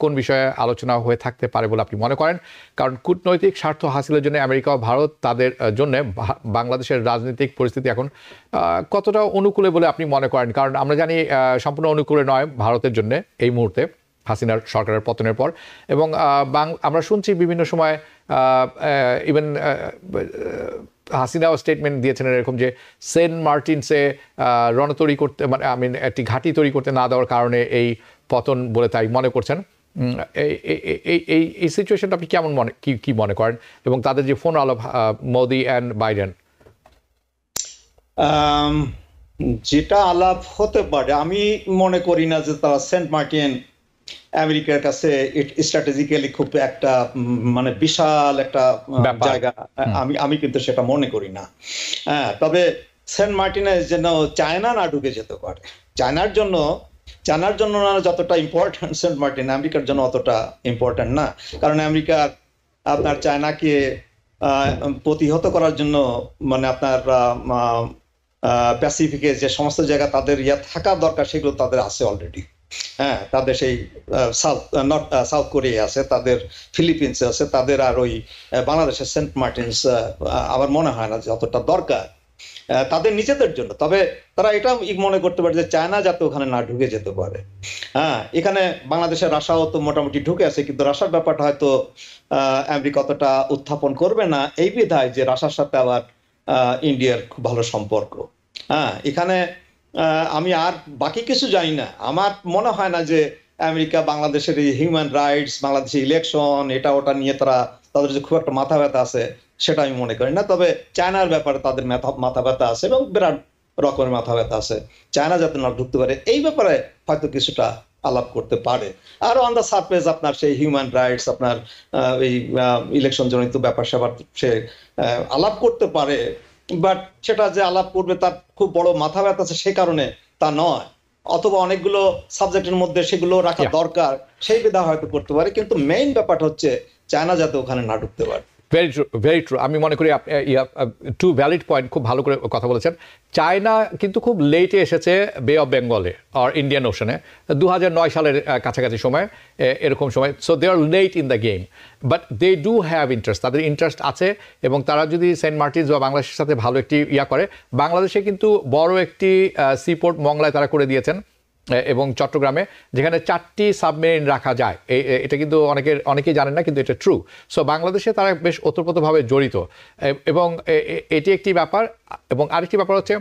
কোন বিষয়ে আলোচনা হয়ে থাকতে পারে বলে আপনি মনে করেন? কারণ কূটনৈতিক স্বার্থ হাসিলের জন্য আমেরিকা ও ভারত তাদের জন্য বাংলাদেশের রাজনৈতিক পরিস্থিতি এখন কতটা অনুকূলে বলে আপনি মনে করেন? কারণ আমরা জানি সম্পূর্ণ অনুকূলে নয় ভারতের জন্য এই মুহূর্তে, হাসিনার সরকারের পতনের পর। এবং আমরা শুনছি বিভিন্ন সময় ইভেন হাসিনাও স্টেটমেন্ট দিয়েছেন এরকম যে সেন্ট মার্টিনসে রণতরী করতে, মানে একটি ঘাঁটি তৈরি করতে না দেওয়ার কারণে এই পতন বলে তাই মনে করছেন। এই সিচুয়েশনটা আপনি কেমন কি মনে করেন? এবং তাদের যে ফোন আলাপ মোদি অ্যান্ড বাইডেন, যেটা আলাপ হতে পারে, আমি মনে করি না যে তারা সেন্ট মার্টিন আমেরিকার কাছে স্ট্র্যাটেজিক্যালি খুব একটা মানে বিশাল একটা জায়গা, আমি কিন্তু সেটা মনে করি না। হ্যাঁ, তবে সেন্ট মার্টিনে যেন চায়না না ঢুকে যেতে পারে, চায়নার জন্য না যতটা ইম্পর্টেন্ট সেন্ট মার্টিন, আমেরিকার জন্য অতটা ইম্পর্টেন্ট না। কারণ আমেরিকার আপনার চায়নাকে প্রতিহত করার জন্য মানে আপনার প্যাসিফিকে যে সমস্ত জায়গা তাদের থাকা দরকার সেগুলো তাদের আছে অলরেডি। হ্যাঁ, তাদের সেই সাউথ কোরিয়া আছে, তাদের ফিলিপিন্সে আছে, তাদের আর ওই বাংলাদেশের সেন্ট মার্টিনস আমার মনে হয় না যতটা দরকার তাদের নিজেদের জন্য। তবে তারা এটা মনে করতে পারে যে চায়না যাতে ওখানে না ঢুকে যেতে পারে। হ্যাঁ, এখানে বাংলাদেশের রাশাও তো মোটামুটি ঢুকে আছে, কিন্তু রাশার ব্যাপারটা হয়তো আমেরিকা অতটা উত্থাপন করবে না, এই বিধায় যে রাশার সাথে আবার ইন্ডিয়ার খুব ভালো সম্পর্ক। হ্যাঁ, এখানে আমি আর বাকি কিছু জানি না। আমার মনে হয় না যে আমেরিকা বাংলাদেশের এই হিউম্যান রাইটস, বাংলাদেশের ইলেকশন, এটা ওটা নিয়ে তাদের যে খুব একটা মাথা ব্যথা আছে সেটা আমি মনে করি না। তবে চায়নার ব্যাপারে তাদের মাথা ব্যথা আছে এবং বিরাট রকমের মাথা ব্যথা আছে, চায়না যাতে না ঢুকতে পারে এই ব্যাপারে হয়তো কিছুটা আলাপ করতে পারে। আর অন দ্য সারফেস আপনার সেই হিউম্যান রাইটস, আপনার এই ইলেকশন জনিত ব্যাপার স্যাপার সে আলাপ করতে পারে, বাট সেটা যে আলাপ করবে তার খুব বড় মাথা ব্যথা আছে সে কারণে তা নয়। অথবা অনেকগুলো সাবজেক্টের মধ্যে সেগুলো রাখা দরকার সেই বিধা হয়তো করতে পারে, কিন্তু মেইন ব্যাপারটা হচ্ছে চায়না যাতে ওখানে না ঢুকতে পারে। Very true. আমি মনে করি টু ভ্যালিড পয়েন্ট, খুব ভালো করে কথা বলেছেন। চায়না কিন্তু খুব লেটে এসেছে বে অফ বেঙ্গলে আর ইন্ডিয়ান ওশনে, 2009 সালের কাছাকাছি সময়, এরকম সময়। So they are late in the game, but they do have interest, তাদের ইন্টারেস্ট আছে। এবং তারা যদি সেন্ট মার্টিনস বা বাংলাদেশের সাথে ভালো একটি করে, বাংলাদেশে কিন্তু বড় একটি সিপোর্ট মংলায় তারা করে দিয়েছেন এবং চট্টগ্রামে, যেখানে 4টি সাবমেরিন রাখা যায়। এটা কিন্তু অনেকেই জানেন না, কিন্তু এটা ট্রু। সো বাংলাদেশে তারা বেশ ওতপ্রোতভাবে জড়িত, এবং এটি একটি ব্যাপার। এবং আরেকটি ব্যাপার হচ্ছে,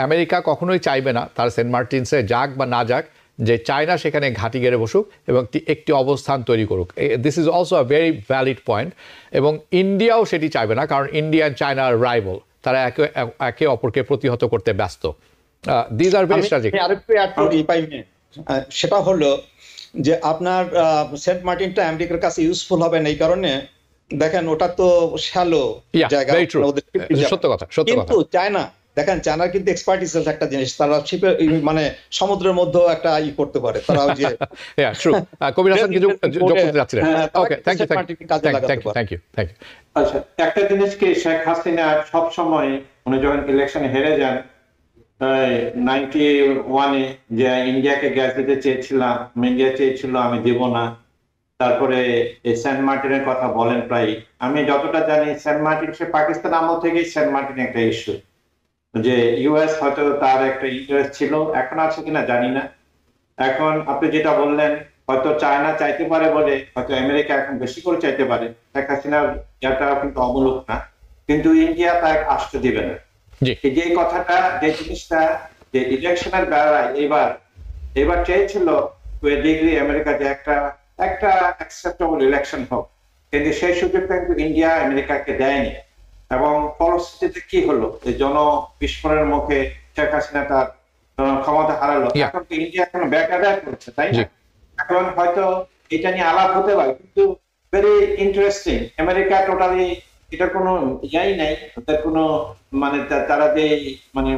আমেরিকা কখনোই চাইবে না তার সেন্ট মার্টিনসে যাক বা না যাক, যে চায়না সেখানে ঘাঁটি গেড়ে বসুক এবং একটি অবস্থান তৈরি করুক। This is also a very valid point. এবং ইন্ডিয়াও সেটি চাইবে না, কারণ India and China are rival, তারা একে অপরকে প্রতিহত করতে ব্যস্ত। This are very strategic. আরেকটু অ্যাড করি 5 মিনিট। সেটা হলো যে আপনার সেন্ট মার্টিনটা আমেরিকার কাছে ইউজফুল হবে না, এই কারণে দেখেন ওটা তো শ্যালো জায়গা, সত্য কথা, সত্য কথা। কিন্তু চায়না, দেখেন চায়নার কিন্তু এক্সপার্টিস আছে একটা জিনিস, তারা শিপে মানে সমুদ্রের মধ্যে একটা করতে পারে তারা, ওই যে ট্রু। কবির হাসান কিছু যোগ করতে যাচ্ছিলেন। ওকে, থ্যাংক ইউ। আচ্ছা, একটা জিনিস কি, শেখ হাসিনা সব সময় উনি যখন ইলেকশনে হেরে যান 91-এ, যে ইন্ডিয়াকে গ্যাস দিতে চেয়েছিলাম, ইন্ডিয়া চেয়েছিল, আমি দেব না। তারপরে সেন্ট মার্টিনের কথা বলেন প্রায়। আমি যতটা জানি সেন্ট মার্টিন, সে পাকিস্তান আমল থেকেই সেন্ট মার্টিন একটা ইস্যু, যে ইউএস হয়তো তার একটা ইন্টারেস্ট ছিল, এখন আছে কিনা জানি না। এখন আপনি যেটা বললেন, হয়তো চায়না চাইতে পারে বলে হয়তো আমেরিকা এখন বেশি করে চাইতে পারে, শেখ হাসিনার এটা কিন্তু অমূলক না, কিন্তু ইন্ডিয়া তাকে আসতে দিবে না। যে কথাটা, যে জিনিসটা, যে ইলেকশনের বেলায় এবার চেয়েছিল টু এ ডিগ্রি আমেরিকা যে একটা অ্যাকসেপ্টেবল ইলেকশন হোক, কিন্তু সেই সুযোগটা কিন্তু ইন্ডিয়া আমেরিকাকে দেয়নি। এবং ফলশ্রুতিতে কি হলো, এই বিস্ফোরণের মুখে শেখ হাসিনা তার ক্ষমতা হারালো। এখন তো ইন্ডিয়া এখন ব্যাকআদায় করছে, তাই না? এখন হয়তো এটা নিয়ে আলাপ হতে পারে, কিন্তু ভেরি ইন্টারেস্টিং, আমেরিকা টোটালি এটার কোনো ইয়াই নাই, ওদের কোনো মানে তারা যে মানে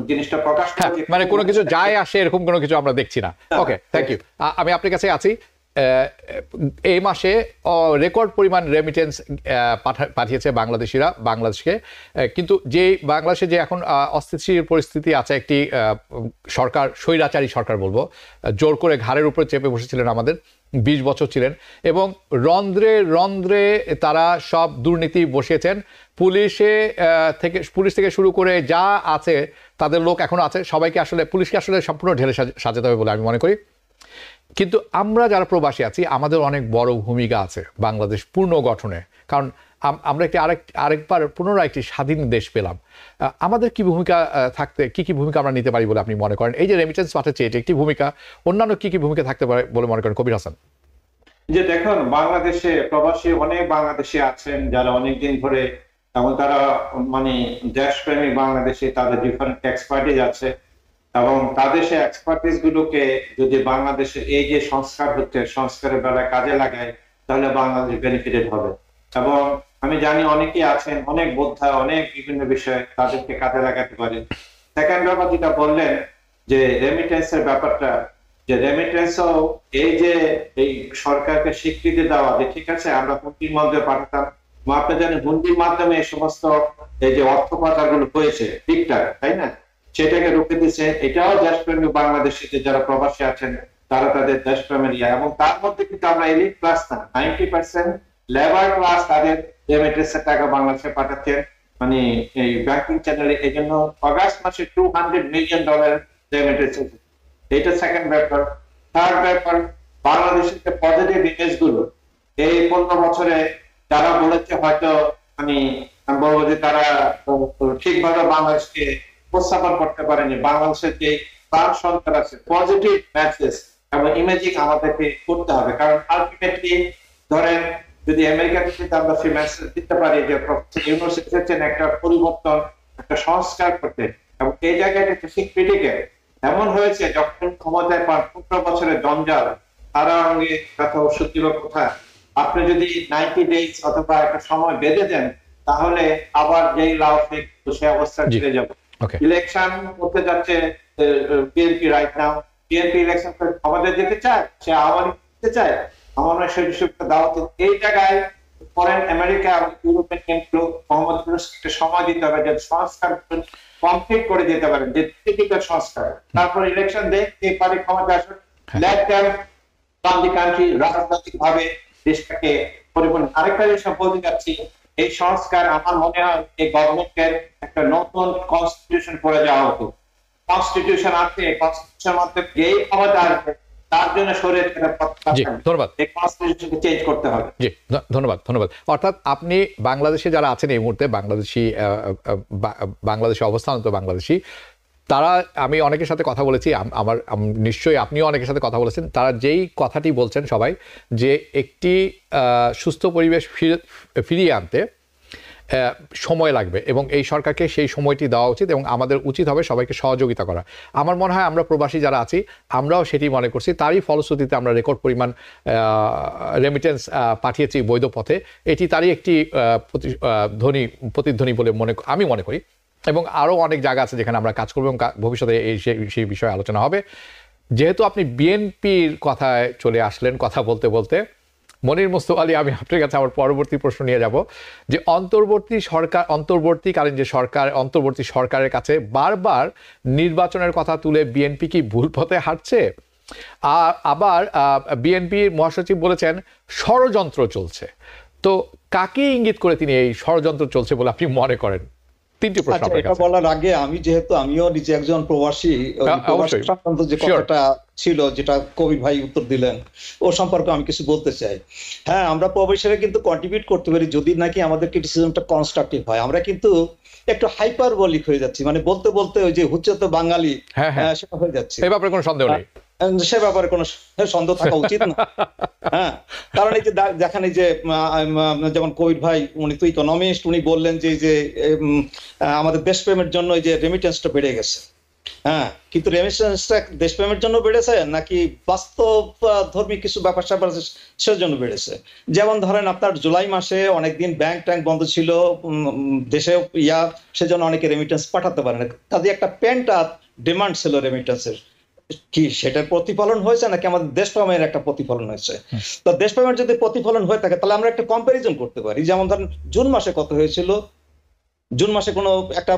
জিনিসটা প্রকাশ করে, মানে কোনো কিছু যায় আসে এরকম কোনো কিছু আমরা দেখছি না। ওকে, থ্যাংক ইউ। আমি আপনার কাছে আছি। এই মাসে রেকর্ড পরিমাণ রেমিটেন্স পাঠিয়েছে বাংলাদেশিরা বাংলাদেশকে, কিন্তু যে বাংলাদেশে যে এখন অস্থিতিশীল পরিস্থিতি আছে, একটি সরকার, স্বৈরাচারী সরকার বলবো, জোর করে ঘাড়ের উপরে চেপে বসেছিলেন আমাদের, 20 বছর ছিলেন, এবং রন্ধ্রে রন্ধ্রে তারা সব দুর্নীতি বসিয়েছেন। পুলিশ থেকে শুরু করে যা আছে, তাদের লোক এখনো আছে, সবাইকে আসলে পুলিশকে আসলে সম্পূর্ণ ঢেলে সাজাতে হবে বলে আমি মনে করি। কিন্তু আমরা যারা প্রবাসী আছি, আমাদের অনেক বড় ভূমিকা আছে বাংলাদেশ পুনর্গঠনে, কারণ আমরা আরেকবার পুনরায় একটি স্বাধীন দেশ পেলাম। আমাদের কি ভূমিকা কি ভূমিকা আমরা নিতে পারি বলে আপনি মনে করেন? এই যে রেমিটেন্স পাঠাচ্ছে, এটি একটি ভূমিকা, অন্যান্য কি ভূমিকা থাকতে পারে বলে মনে করেন কবির হাসান? যে দেখুন, বাংলাদেশে প্রবাসী অনেক বাংলাদেশি আছেন যারা অনেকদিন ধরে, এবং তারা মানে দেশপ্রেমী বাংলাদেশে, তাদের ডিফারেন্ট এক্সপার্টিজ আছে, এবং তাদের সেই এক্সপার্টিজ গুলোকে যদি বাংলাদেশে এই যে সংস্কার হচ্ছে, সংস্কারের বেলায় কাজে লাগায়, তাহলে বাংলাদেশ বেনিফিটেড হবে। এবং আমি জানি অনেকেই আছেন, অনেক বোদ্ধা, অনেক বিভিন্ন বিষয়ে, তাদেরকে কাজে লাগাতে পারে। সেকেন্ড ব্যাপার যেটা বললেন, যে রেমিটেন্সের ব্যাপারটা, যে রেমিটেন্সও এই সরকারকে স্বীকৃতি দেওয়া, যে ঠিক আছে আমরা হুন্ডির মাধ্যমে পাঠাতাম, আপনি জানেন হুন্ডির মাধ্যমে এই সমস্ত এই যে অর্থ পাচারগুলো হয়েছে ঠিকঠাক, তাই না, সেটাকে রুখে দিচ্ছে। এটাও দেশপ্রেমী বাংলাদেশিতে যারা প্রবাসী আছেন, তারা তাদের দেশপ্রেমের এবং তার মধ্যে কিন্তু আমরা এলিট ক্লাস না, 90% লেবার ক্লাস তাদের রেমিটেন্সের টাকা বাংলাদেশে পাঠাচ্ছেন, মানে এই ব্যাংকিং চ্যানেলে। এই জন্য অগাস্ট মাসে $200 মিলিয়ন রেমিটেন্স। এটা সেকেন্ড ব্যাপার। থার্ড ব্যাপার, বাংলাদেশের যে পজিটিভ ইমেজ গুলো এই 15 বছরে যারা বলেছে, হয়তো আমি বলবো যে তারা ঠিকভাবে বাংলাদেশকে উপস্থাপন করতে পারেনি। বাংলাদেশের যে প্রাণ সন্তান আছে, পজিটিভ মেসেজ এবং ইমেজিং আমাদেরকে করতে হবে, কারণ আলটিমেটলি ধরেন যদি আমেরিকা থেকে আমরা সেই মেসেজ দিতে পারি যে ইউনিভার্সিটি একটা পরিবর্তন, একটা সংস্কার করতে, এবং এই জায়গাটা বেশি ক্রিটিক্যাল। এমন হয়েছে যখন ক্ষমতায় 15 বছরের জঞ্জাল, তারা অঙ্গে কথা, ওষুধ দিব কথা, আপনি যদি 90 ডেজ অথবা একটা সময় বেঁধে দেন, তাহলে আবার যেই লাভ সে অবস্থা ফিরে যাবে। ইলেকশন করতে যাচ্ছে BNP right now, BNP election ক্ষমতা যেতে চায়, সে আওয়ামী লীগ যেতে চায়, আমার সেই সুযোগটা দাও। তো এই জায়গায় ফরেন আমেরিকা এবং ইউরোপিয়ান ইউনিয়ন মোহাম্মদ ইউনূসকে একটা সময় দিতে হবে যে সংস্কার কমপ্লিট করে যেতে পারেন, যে টিপিক্যাল সংস্কার। তারপর ইলেকশন দেয়, যে পারে ক্ষমতা আসুন, let them run the country, রাজনৈতিক ভাবে দেশটাকে পরিপূর্ণ। আরেকটা জিনিস বলতে যাচ্ছি, এই সংস্কার আমার মনে হয় এই গভর্নমেন্টের একটা নতুন কনস্টিটিউশন করে যাওয়া হতো। কনস্টিটিউশন আছে, কনস্টিটিউশন মধ্যে যেই ক্ষমতা আসবে তার জন্য শরীর জি ধন্যবাদ। এই কনস্টিটিউশনকে চেঞ্জ করতে হবে। জি ধন্যবাদ ধন্যবাদ। অর্থাৎ আপনি বাংলাদেশে যারা আছেন এই মুহূর্তে বাংলাদেশে অবস্থানরত বাংলাদেশি, তারা, আমি অনেকের সাথে কথা বলেছি, আমার নিশ্চয়ই আপনিও অনেকের সাথে কথা বলেছেন, তারা যেই কথাটি বলছেন সবাই, যে একটি সুস্থ পরিবেশ ফিরিয়ে আনতে সময় লাগবে এবং এই সরকারকে সেই সময়টি দেওয়া উচিত এবং আমাদের উচিত হবে সবাইকে সহযোগিতা করা। আমার মনে হয় আমরা প্রবাসী যারা আছি আমরাও সেটি মনে করছি, তারই ফলশ্রুতিতে আমরা রেকর্ড পরিমাণ রেমিটেন্স পাঠিয়েছি বৈধ পথে। এটি তারই একটি প্রতিধ্বনি বলে আমি মনে করি। এবং আরও অনেক জায়গা আছে যেখানে আমরা কাজ করবো এবং ভবিষ্যতে সেই বিষয়ে আলোচনা হবে। যেহেতু আপনি বিএনপির কথায় চলে আসলেন কথা বলতে বলতে, মনির মোস্তফা আলী, আমি আপনার কাছে আমার পরবর্তী প্রশ্ন নিয়ে যাব যে অন্তর্বর্তীকালীন যে সরকার, অন্তর্বর্তী সরকারের কাছে বারবার নির্বাচনের কথা তুলে বিএনপি কি ভুল পথে হাঁটছে? আবার বিএনপির মহাসচিব বলেছেন ষড়যন্ত্র চলছে। তো কাকে ইঙ্গিত করে তিনি এই ষড়যন্ত্র চলছে বলে আপনি মনে করেন? তিনটি প্রশ্ন আপনার কাছে। বলার আগে আমি, যেহেতু আমিও নিজে একজন প্রবাসী, সংক্রান্ত যে কথাটা ছিল যেটা কবির ভাই উত্তর দিলেন, ও সম্পর্কে আমি কিছু বলতে চাই। হ্যাঁ, আমরা প্রবাসীরা কিন্তু কন্ট্রিবিউট করতে পারি যদি নাকি আমাদের ক্রিটিসিজমটা কনস্ট্রাকটিভ হয়। আমরা কিন্তু একটু হাইপারবলিক হয়ে যাচ্ছি, মানে বলতে বলতে ওই যে হুচ্চত বাঙালি সেটা হয়ে যাচ্ছে। এই ব্যাপারে কোনো সন্দেহ নেই, সে ব্যাপারে কোনো সন্দেহ থাকা উচিত না। হ্যাঁ, কারণ এই যে দেখেন, এই যে যেমন কবির ভাই, উনি তো ইকোনমিস্ট, উনি বললেন যে আমাদের দেশপ্রেমের জন্য এই যে রেমিটেন্সটা বেড়ে গেছে। হ্যাঁ, কিন্তু রেমিটেন্সটা দেশপ্রেমের জন্য বেড়েছে নাকি বাস্তব ধর্মী কিছু ব্যাপার স্যাপার সেজন্য বেড়েছে? যেমন ধরেন আপনার জুলাই মাসে অনেকদিন ব্যাংক ট্যাঙ্ক বন্ধ ছিল, দেশে সেজন্য অনেকে রেমিটেন্স পাঠাতে পারে না, কাজে একটা পেন্টা ডিমান্ড ছিল রেমিটেন্সের। কি সেটার প্রতিফলন হয়েছে নাকি আমাদের দেশপ্রেমের একটা প্রতিফলন হয়েছে? তো দেশপ্রেমের যদি প্রতিফলন হয়ে থাকে তাহলে আমরা একটা কম্পারিজন করতে পারি। যেমন ধরেন জুন মাসে কত হয়েছিল, জুন মাসে কোনো একটা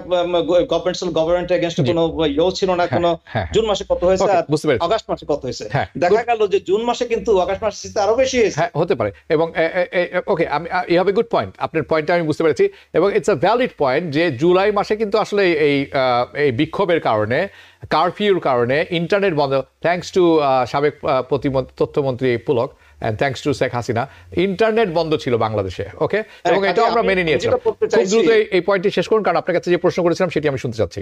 গভর্নমেন্টের এগেইনস্টে কোনো ইয়েও ছিল না, কোনো জুন মাসে কত হয়েছে আর আগস্ট মাসে কত হয়েছে? দেখা গেল যে জুন মাসে কিন্তু আগস্ট মাসে আরো বেশি হয়েছে। হ্যাঁ, হতে পারে। এবং okay, you have a good point, আপনার পয়েন্টটা আমি বুঝতে পেরেছি এবং ইটস আ ভ্যালিড পয়েন্ট যে জুলাই মাসে কিন্তু আসলে এই বিক্ষোভের কারণে, কারফিউর কারণে ইন্টারনেট বন্ধ, থ্যাঙ্কস টু সাবেক তথ্যমন্ত্রী Pulak and thanks to Sheikh Hasina, internet বন্ধ ছিল বাংলাদেশে। ওকে, এবং এটাও আমরা মেনে নিয়েছিলাম। খুব দ্রুত এই পয়েন্টটি শেষ করুন, কারণ আপনার কাছে যে প্রশ্ন করেছিলাম সেটি আমি শুনতে চাচ্ছি।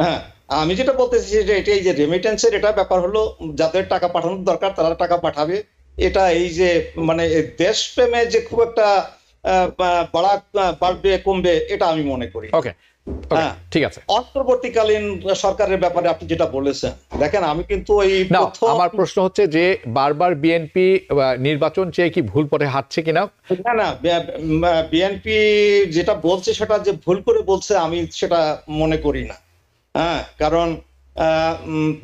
হ্যাঁ, আমি যেটা বলতে চাইছি যে এটাই যে রেমিটেন্সের এটা ব্যাপার হলো, যাদের টাকা পাঠানোর দরকার তারা টাকা পাঠাবে। এটা এই যে মানে দেশপ্রেমে যে খুব একটা বাড়বে কমবে এটা আমি মনে করি। ওকে, ঠিক আছে। অন্তর্বর্তীকালীন সরকারের ব্যাপারে আপনি যেটা বলেছেন, দেখেন আমি কিন্তু আমার প্রশ্ন হচ্ছে যে বারবার বিএনপি নির্বাচন চেয়ে কি ভুল পথে হাঁটছে কিনা? না, বিএনপি যেটা বলছে সেটা যে ভুল করে বলছে আমি সেটা মনে করি না। হ্যাঁ, কারণ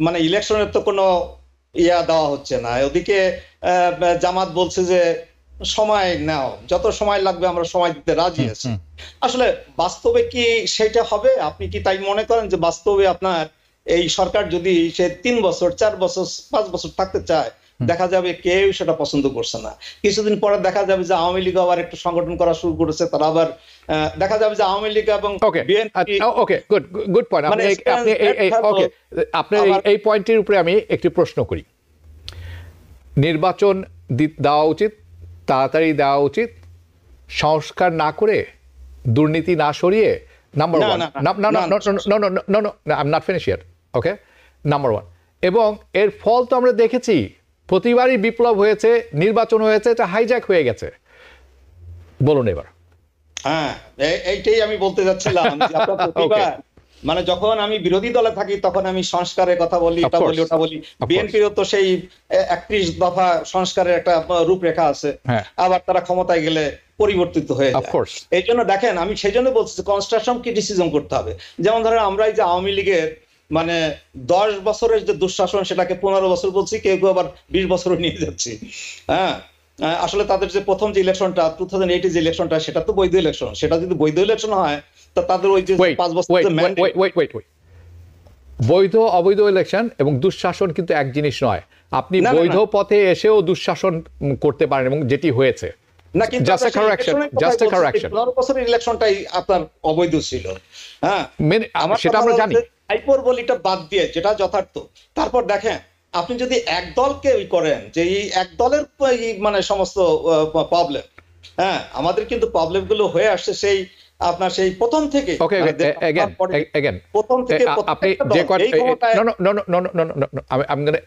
মানে ইলেকশনের তো কোনো দেওয়া হচ্ছে না। ওদিকে জামাত বলছে যে সময় নাও, যত সময় লাগবে আমরা সময় দিতে রাজি আছি। আসলে বাস্তবে কি সেটা হবে? আপনি কি তাই মনে করেন যে বাস্তবে আপনার এই সরকার যদি সে 3 বছর 4 বছর 5 বছর থাকতে চায়, দেখা যাবে কেউ সেটা পছন্দ করছে না। কিছুদিন পরে দেখা যাবে যে আওয়ামী লীগ আবার একটু সংগঠন করা শুরু করেছে, তারা আবার দেখা যাবে যে আওয়ামী লীগ এবং বিএনপি। ওকে, গুড পয়েন্ট। আপনি এই পয়েন্টের উপরে আমি একটি প্রশ্ন করি। নির্বাচন দেওয়া উচিত, তাড়াতাড়ি দেওয়া উচিত, সংস্কার না করে, দুর্নীতি না সরিয়ে, number one. I am not finish here. Okay, number one. এবং এর ফল তো আমরা দেখেছি, প্রতিবারই বিপ্লব হয়েছে, নির্বাচন হয়েছে, এটা হাইজ্যাক হয়ে গেছে। বলুন এবার। হ্যাঁ, এইটাই আমি বলতে যাচ্ছিলাম। মানে যখন আমি বিরোধী দলে থাকি তখন আমি সংস্কারের কথা বলি, এটা বলি, ওটা বলি। বিএনপিরও তো সেই 31 দফা সংস্কারের একটা রূপরেখা আছে, আবার তারা ক্ষমতায় গেলে পরিবর্তিত হয়ে যায়। এই জন্য দেখেন, আমি সেই জন্য বলছি কনস্ট্রাকশন ক্রিটিসিজম করতে হবে। যেমন ধরেন আমরা এই যে আওয়ামী লীগের মানে 10 বছরের যে দুঃশাসন সেটাকে 15 বছর বলছি, কেউ কেউ আবার 20 বছরও নিয়ে যাচ্ছি। হ্যাঁ, আসলে তাদের যে প্রথম যে ইলেকশনটা 2008 যে ইলেকশনটা সেটা তো বৈধ ইলেকশন, সেটা যদি বৈধ ইলেকশন হয় তা তাদের ওই যে 5 বছর যে mandate- বৈধ অবৈধ ইলেকশন এবং দুঃশাসন কিন্তু এক জিনিস নয়। আপনি না, না, বৈধ না। পথে এসেও দুঃশাসন করতে পারেন এবং যেটি হয়েছে। না, কিন্তু Just a আমরা সেই correction, ইলেকশনের কথাই just a বলছি, correction. 15 বছরের ইলেকশনটাই আপনার অবৈধ ছিল। হ্যাঁ, আমার সেটা কথা আমরা হলো জানি। যে হাইপারবোলিটা বাদ দিয়ে যেটা যথার্থ, তারপর দেখেন আপনি যদি এক দলকে করেন যে এই এক দলের মানে সমস্ত প্রবলেম, হ্যাঁ আমাদের কিন্তু প্রবলেম গুলো হয়ে আসছে সেই আপনার সেই প্রথম থেকে। ওকে এগেন প্রথম থেকে আপনি যে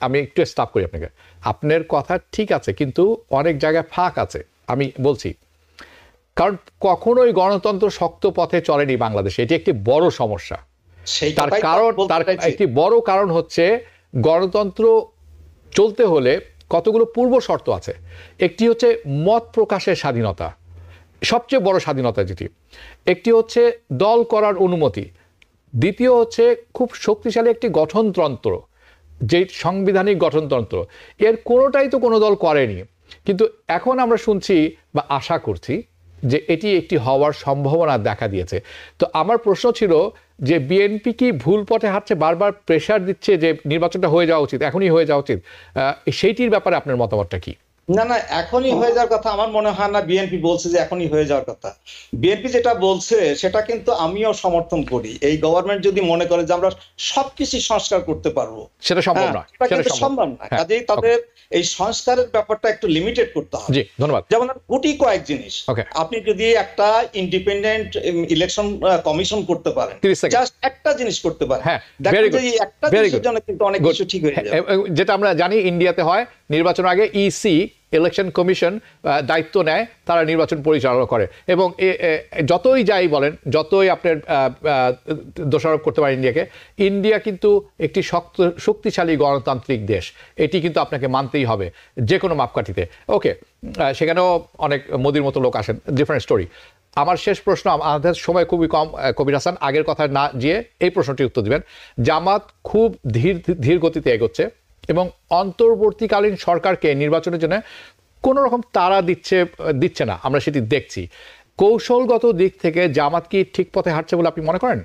আমি একটু স্টপ করি আপনাকে। আপনার কথা ঠিক আছে, কিন্তু অনেক জায়গায় ফাঁক আছে। আমি বলছি কারণ কখনোই গণতন্ত্র শক্ত পথে চলেনি বাংলাদেশে, এটি একটি বড় সমস্যা। তার কারণ, তার একটি বড় কারণ হচ্ছে গণতন্ত্র চলতে হলে কতগুলো পূর্ব শর্ত আছে। একটি হচ্ছে মত প্রকাশের স্বাধীনতা, সবচেয়ে বড় স্বাধীনতা যেটি। একটি হচ্ছে দল করার অনুমতি। দ্বিতীয় হচ্ছে খুব শক্তিশালী একটি গঠনতন্ত্র, যে সাংবিধানিক গঠনতন্ত্র। এর কোনোটাই তো কোনো দল করেনি, কিন্তু এখন আমরা শুনছি বা আশা করছি যে এটি একটি হওয়ার সম্ভাবনা দেখা দিয়েছে। তো আমার প্রশ্ন ছিল যে বিএনপি কি ভুল পথে হাঁটছে, বারবার প্রেশার দিচ্ছে যে নির্বাচনটা হয়ে যাওয়া উচিত, এখনই হয়ে যাওয়া উচিত, সেইটির ব্যাপারে আপনার মতামতটা কি? না না, এখনই হয়ে যাওয়ার কথা আমার মনে হয় না। বিএনপি বলছে যে এখনই হয়ে যাওয়ার কথা। বিএনপি যেটা বলছে সেটা কিন্তু আমিও সমর্থন করি। এই গভর্নমেন্ট যদি মনে করে যে আমরা সবকিছু সংস্কার করতে পারবো, সেটা সম্ভব নয়, সেটা কিন্তু সম্ভব না। কাজেই তাদের এই সংস্কারের ব্যাপারটা একটু লিমিটেড করতে হবে। জি ধন্যবাদ। যেমন গুটি কয়েক জিনিস, Okay. আপনি যদি একটা ইন্ডিপেন্ডেন্ট ইলেকশন কমিশন করতে পারেন, 30 সেকেন্ড। জাস্ট একটা জিনিস করতে পারেন, হ্যাঁ, দেখেন very যে good, এই একটা very জিনিসের good. জন্য কিন্তু অনেক কিছু ঠিক হয়ে যাবে। যেটা আমরা জানি ইন্ডিয়াতে হয়, নির্বাচন আগে ইসি ইলেকশন কমিশন দায়িত্ব নেয়, তারা নির্বাচন পরিচালনা করে। এবং যতই যাই বলেন, যতই আপনার দোষারোপ করতে পারেন ইন্ডিয়াকে, ইন্ডিয়া কিন্তু একটি শক্তিশালী গণতান্ত্রিক দেশ, এটি কিন্তু আপনাকে মানতেই হবে যে কোনো মাপকাঠিতে। ওকে, সেখানেও অনেক মোদির মতো লোক আসেন, ডিফারেন্ট স্টোরি। আমার শেষ প্রশ্ন, আমাদের সময় খুবই কম, কবির হাসান আগের কথা না গিয়ে এই প্রশ্নটি উত্তর দিবেন। জামাত খুব ধীর গতিতে এগোচ্ছে এবং অন্তর্বর্তীকালীন সরকারকে নির্বাচনের জন্য কোনো রকম তাড়া দিচ্ছে না, আমরা সেটি দেখছি। কৌশলগত দিক থেকে জামাত কি ঠিক পথে হাঁটছে বলে আপনি মনে করেন?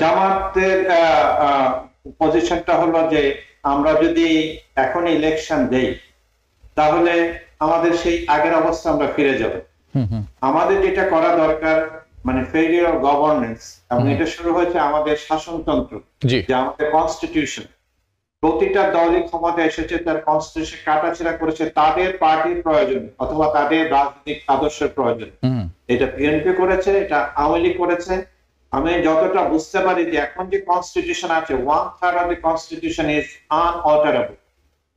জামাতের পজিশনটা হলো যে আমরা যদি এখন ইলেকশন দেই তাহলে আমাদের সেই আগের অবস্থা আমরা ফিরে যাব। আমাদের যেটা করা দরকার মানে ফেলিয়ার অফ গভর্নেন্স, এবং এটা শুরু হয়েছে আমাদের শাসনতন্ত্র, যে আমাদের কনস্টিটিউশন। প্রতিটা দলই ক্ষমতা এসেছে তার কনস্টিটিউশন কাটাছেড়া করেছে তাদের পার্টির প্রয়োজন অথবা তাদের রাজনৈতিক আদর্শের প্রয়োজন। এটা বিএনপি করেছে, এটা আওয়ামী লীগ করেছে। আমি যতটা বুঝতে পারি যে এখন যে কনস্টিটিউশন আছে 1/3 অফ দ্য কনস্টিটিউশন ইজ আনঅল্টারেবল,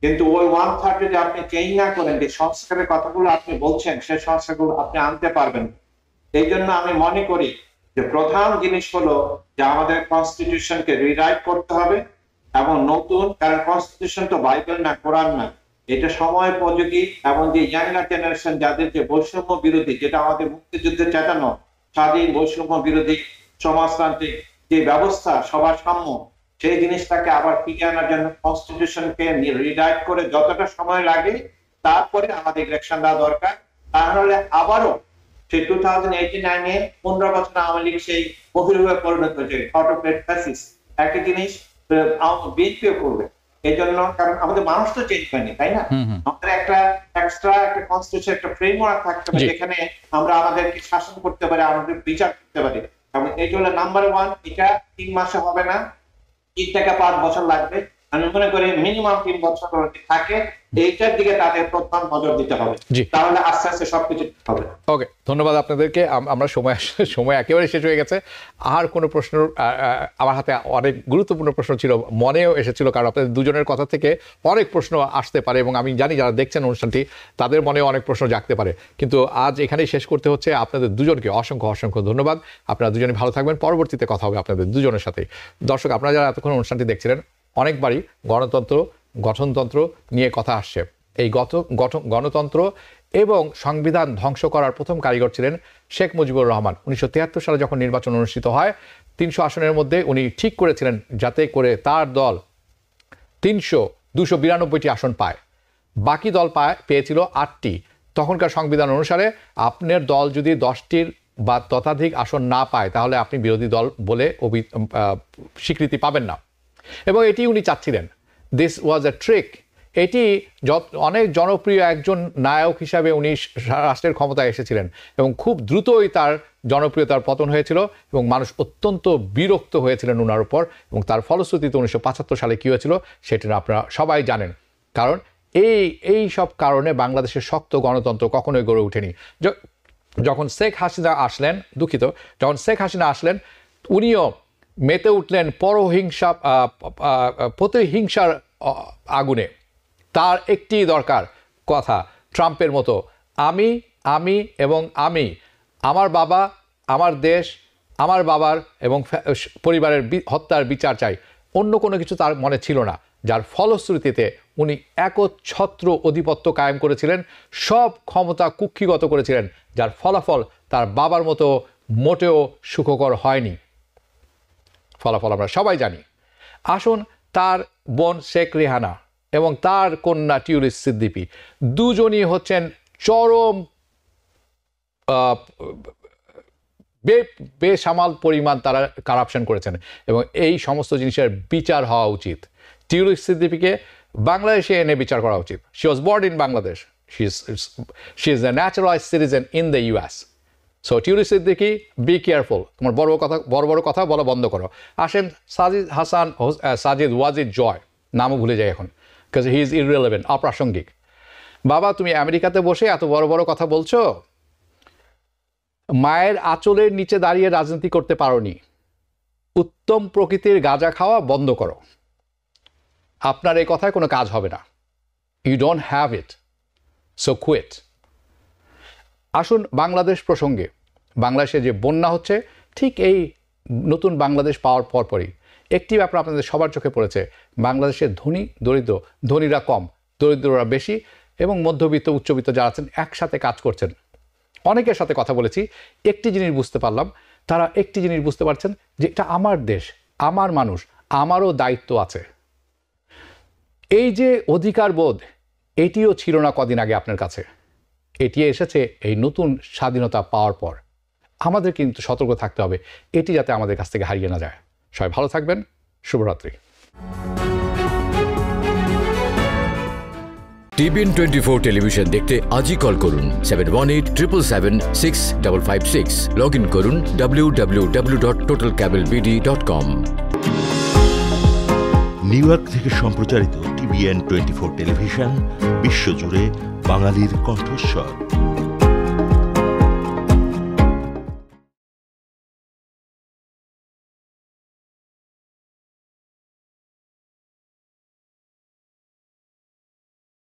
কিন্তু ওই 1/3 যদি আপনি চেঞ্জ না করেন, যে সংস্কারের কথাগুলো আপনি বলছেন সেই সংস্কারগুলো আপনি আনতে পারবেন। এই জন্য আমি মনে করি যে প্রধান জিনিস হলো যে আমাদের কনস্টিটিউশনকে রিরাইট করতে হবে এবং নতুন, কারণ কনস্টিটিউশন তো বাইবেল না, কোরআন না, এটা সময়োপযোগী। এবং যে ইয়াঙ্গার জেনারেশন যাদের যে বৈষম্য বিরোধী, যেটা আমাদের মুক্তিযুদ্ধে চেতানো স্বাধীন বৈষম্য বিরোধী সমাজতান্ত্রিক যে ব্যবস্থা, সবার সাম্য, সেই জিনিসটাকে আবার ফিরিয়ে আনার জন্য কনস্টিটিউশনকে রিরাইট করে যতটা সময় লাগে তারপরে আমাদের ইলেকশন দেওয়া দরকার। তাহলে আবারও সেই 2089-এ 15 বছর আওয়ামী লীগ সেই বহির্ভাবে পরিণত হয়েছে, অটোক্রেট ফ্যাসিস। একই জিনিস বিএনপিও করবে। এই জন্য, কারণ আমাদের মানুষ তো চেঞ্জ হয়নি, তাই না? আমাদের একটা এক্সট্রা একটা কনস্টিটিউশন, একটা ফ্রেমওয়ার্ক থাকতে হবে যেখানে আমরা আমাদেরকে শাসন করতে পারি, আমাদের বিচার করতে পারি। এবং এটা হলো নাম্বার 1। এটা 3 মাসে হবে না, 3 থেকে 5 বছর লাগবে। আমি মনে করি মিনিমাম 3 বছর থাকে। এইটার দিকে তাদের প্রধান নজর দিতে হবে, তাহলে আস্তে আস্তে সবকিছু হবে। ওকে, ধন্যবাদ আপনাদেরকে। আমরা সময় একেবারে শেষ হয়ে গেছে। আর কোনো প্রশ্ন, আমার হাতে অনেক গুরুত্বপূর্ণ প্রশ্ন ছিল, মনেও এসেছিল, কারণ আপনাদের দুজনের কথা থেকে অনেক প্রশ্ন আসতে পারে এবং আমি জানি যারা দেখছেন অনুষ্ঠানটি তাদের মনেও অনেক প্রশ্ন জাগতে পারে। কিন্তু আজ এখানেই শেষ করতে হচ্ছে। আপনাদের দুজনকে অসংখ্য ধন্যবাদ। আপনারা দুজনে ভালো থাকবেন। পরবর্তীতে কথা হবে আপনাদের দুজনের সাথে। দর্শক, আপনারা যারা এতক্ষণ অনুষ্ঠানটি দেখছিলেন, অনেকবারই গণতন্ত্র, গঠনতন্ত্র নিয়ে কথা আসছে। এই গণতন্ত্র এবং সংবিধান ধ্বংস করার প্রথম কারিগর ছিলেন শেখ মুজিবুর রহমান। 1973 সালে যখন নির্বাচন অনুষ্ঠিত হয়, 300 আসনের মধ্যে উনি ঠিক করেছিলেন যাতে করে তার দল 292টি আসন পায়। বাকি দল পেয়েছিল 8টি। তখনকার সংবিধান অনুসারে আপনার দল যদি 10টির বা ততোধিক আসন না পায় তাহলে আপনি বিরোধী দল বলে স্বীকৃতি পাবেন না, এবং এটি উনি চাচ্ছিলেন। This was A trick. এটি অনেক জনপ্রিয় একজন নায়ক হিসাবে উনি রাষ্ট্রের ক্ষমতায় এসেছিলেন এবং খুব দ্রুতই তার জনপ্রিয়তার পতন হয়েছিল এবং মানুষ অত্যন্ত বিরক্ত হয়েছিলেন ওনার উপর, এবং তার ফলশ্রুতিতে 1975 সালে কী হয়েছিল সেটা আপনারা সবাই জানেন। কারণ এই সব কারণে বাংলাদেশের শক্ত গণতন্ত্র কখনোই গড়ে ওঠেনি। যখন শেখ হাসিনা আসলেন, যখন শেখ হাসিনা আসলেন উনিও মেতে উঠলেন প্রতিহিংসার আগুনে। তার একটি দরকার কথা, ট্রাম্পের মতো আমি এবং আমি, আমার বাবা, আমার দেশ, আমার বাবার এবং পরিবারের হত্যার বিচার চাই। অন্য কোনো কিছু তার মনে ছিল না, যার ফলশ্রুতিতে উনি একচ্ছত্র আধিপত্য কায়েম করেছিলেন, সব ক্ষমতা কুক্ষিগত করেছিলেন, যার ফলাফল তার বাবার মতো মোটেও সুখকর হয়নি। ফলাফল আমরা সবাই জানি। আসুন, তার বোন শেখ রেহানা এবং তার কন্যা টিউলিস সিদ্দিকী দুজনই হচ্ছেন চরম বেসামাল পরিমাণ তারা কারাপশন করেছেন, এবং এই সমস্ত জিনিসের বিচার হওয়া উচিত। টিউলিস সিদ্দিকীকে বাংলাদেশে এনে বিচার করা উচিত। She was born in Bangladesh, she is a naturalised citizen in the US। So Tulip Siddiqui, be careful, তোমার বড় বড় কথা বলা বন্ধ করো। আসেন সাজিদ ওয়াজিদ জয়, নামও ভুলে যায় এখন, বিকজ হি ইজ ইররিলেভেন্ট, অপ্রাসঙ্গিক। বাবা, তুমি আমেরিকাতে বসে এত বড় বড় কথা বলছো, মায়ের আঁচলের নিচে দাঁড়িয়ে রাজনীতি করতে পারোনি। উত্তম প্রকৃতির গাঁজা খাওয়া বন্ধ করো। আপনার এই কথায় কোনো কাজ হবে না। You don't have it, so quit. আসুন বাংলাদেশ প্রসঙ্গে। বাংলাদেশে যে বন্যা হচ্ছে, ঠিক এই নতুন বাংলাদেশ পাওয়ার পরপরই একটি ব্যাপার আপনাদের সবার চোখে পড়েছে। বাংলাদেশের ধনী দরিদ্র, ধনীরা কম, দরিদ্ররা বেশি, এবং মধ্যবিত্ত উচ্চবিত্ত যারা আছেন একসাথে কাজ করছেন। অনেকের সাথে কথা বলেছি, একটি জিনিস বুঝতে পারলাম, তারা একটি জিনিস বুঝতে পারছেন যে এটা আমার দেশ, আমার মানুষ, আমারও দায়িত্ব আছে। এই যে অধিকার বোধ, এটিও ছিল না কদিন আগে আপনার কাছে, এটি এসেছে এই নতুন স্বাধীনতা পাওয়ার পর। আমাদের কিন্তু সতর্ক থাকতে হবে এটি যাতে আমাদের কাছ থেকে হারিয়ে না যায়। সবাই ভালো থাকবেন, শুভরাত্রি। TBN 24 টেলিভিশন দেখতে আজই কল করুন 7187776556। লগ ইন করুন www.totalcablebd.com। নিউ ইয়র্ক থেকে সম্প্রচারিত TBN 24 টেলিভিশন বিশ্বজুড়ে বাঙালির কণ্ঠস্বর।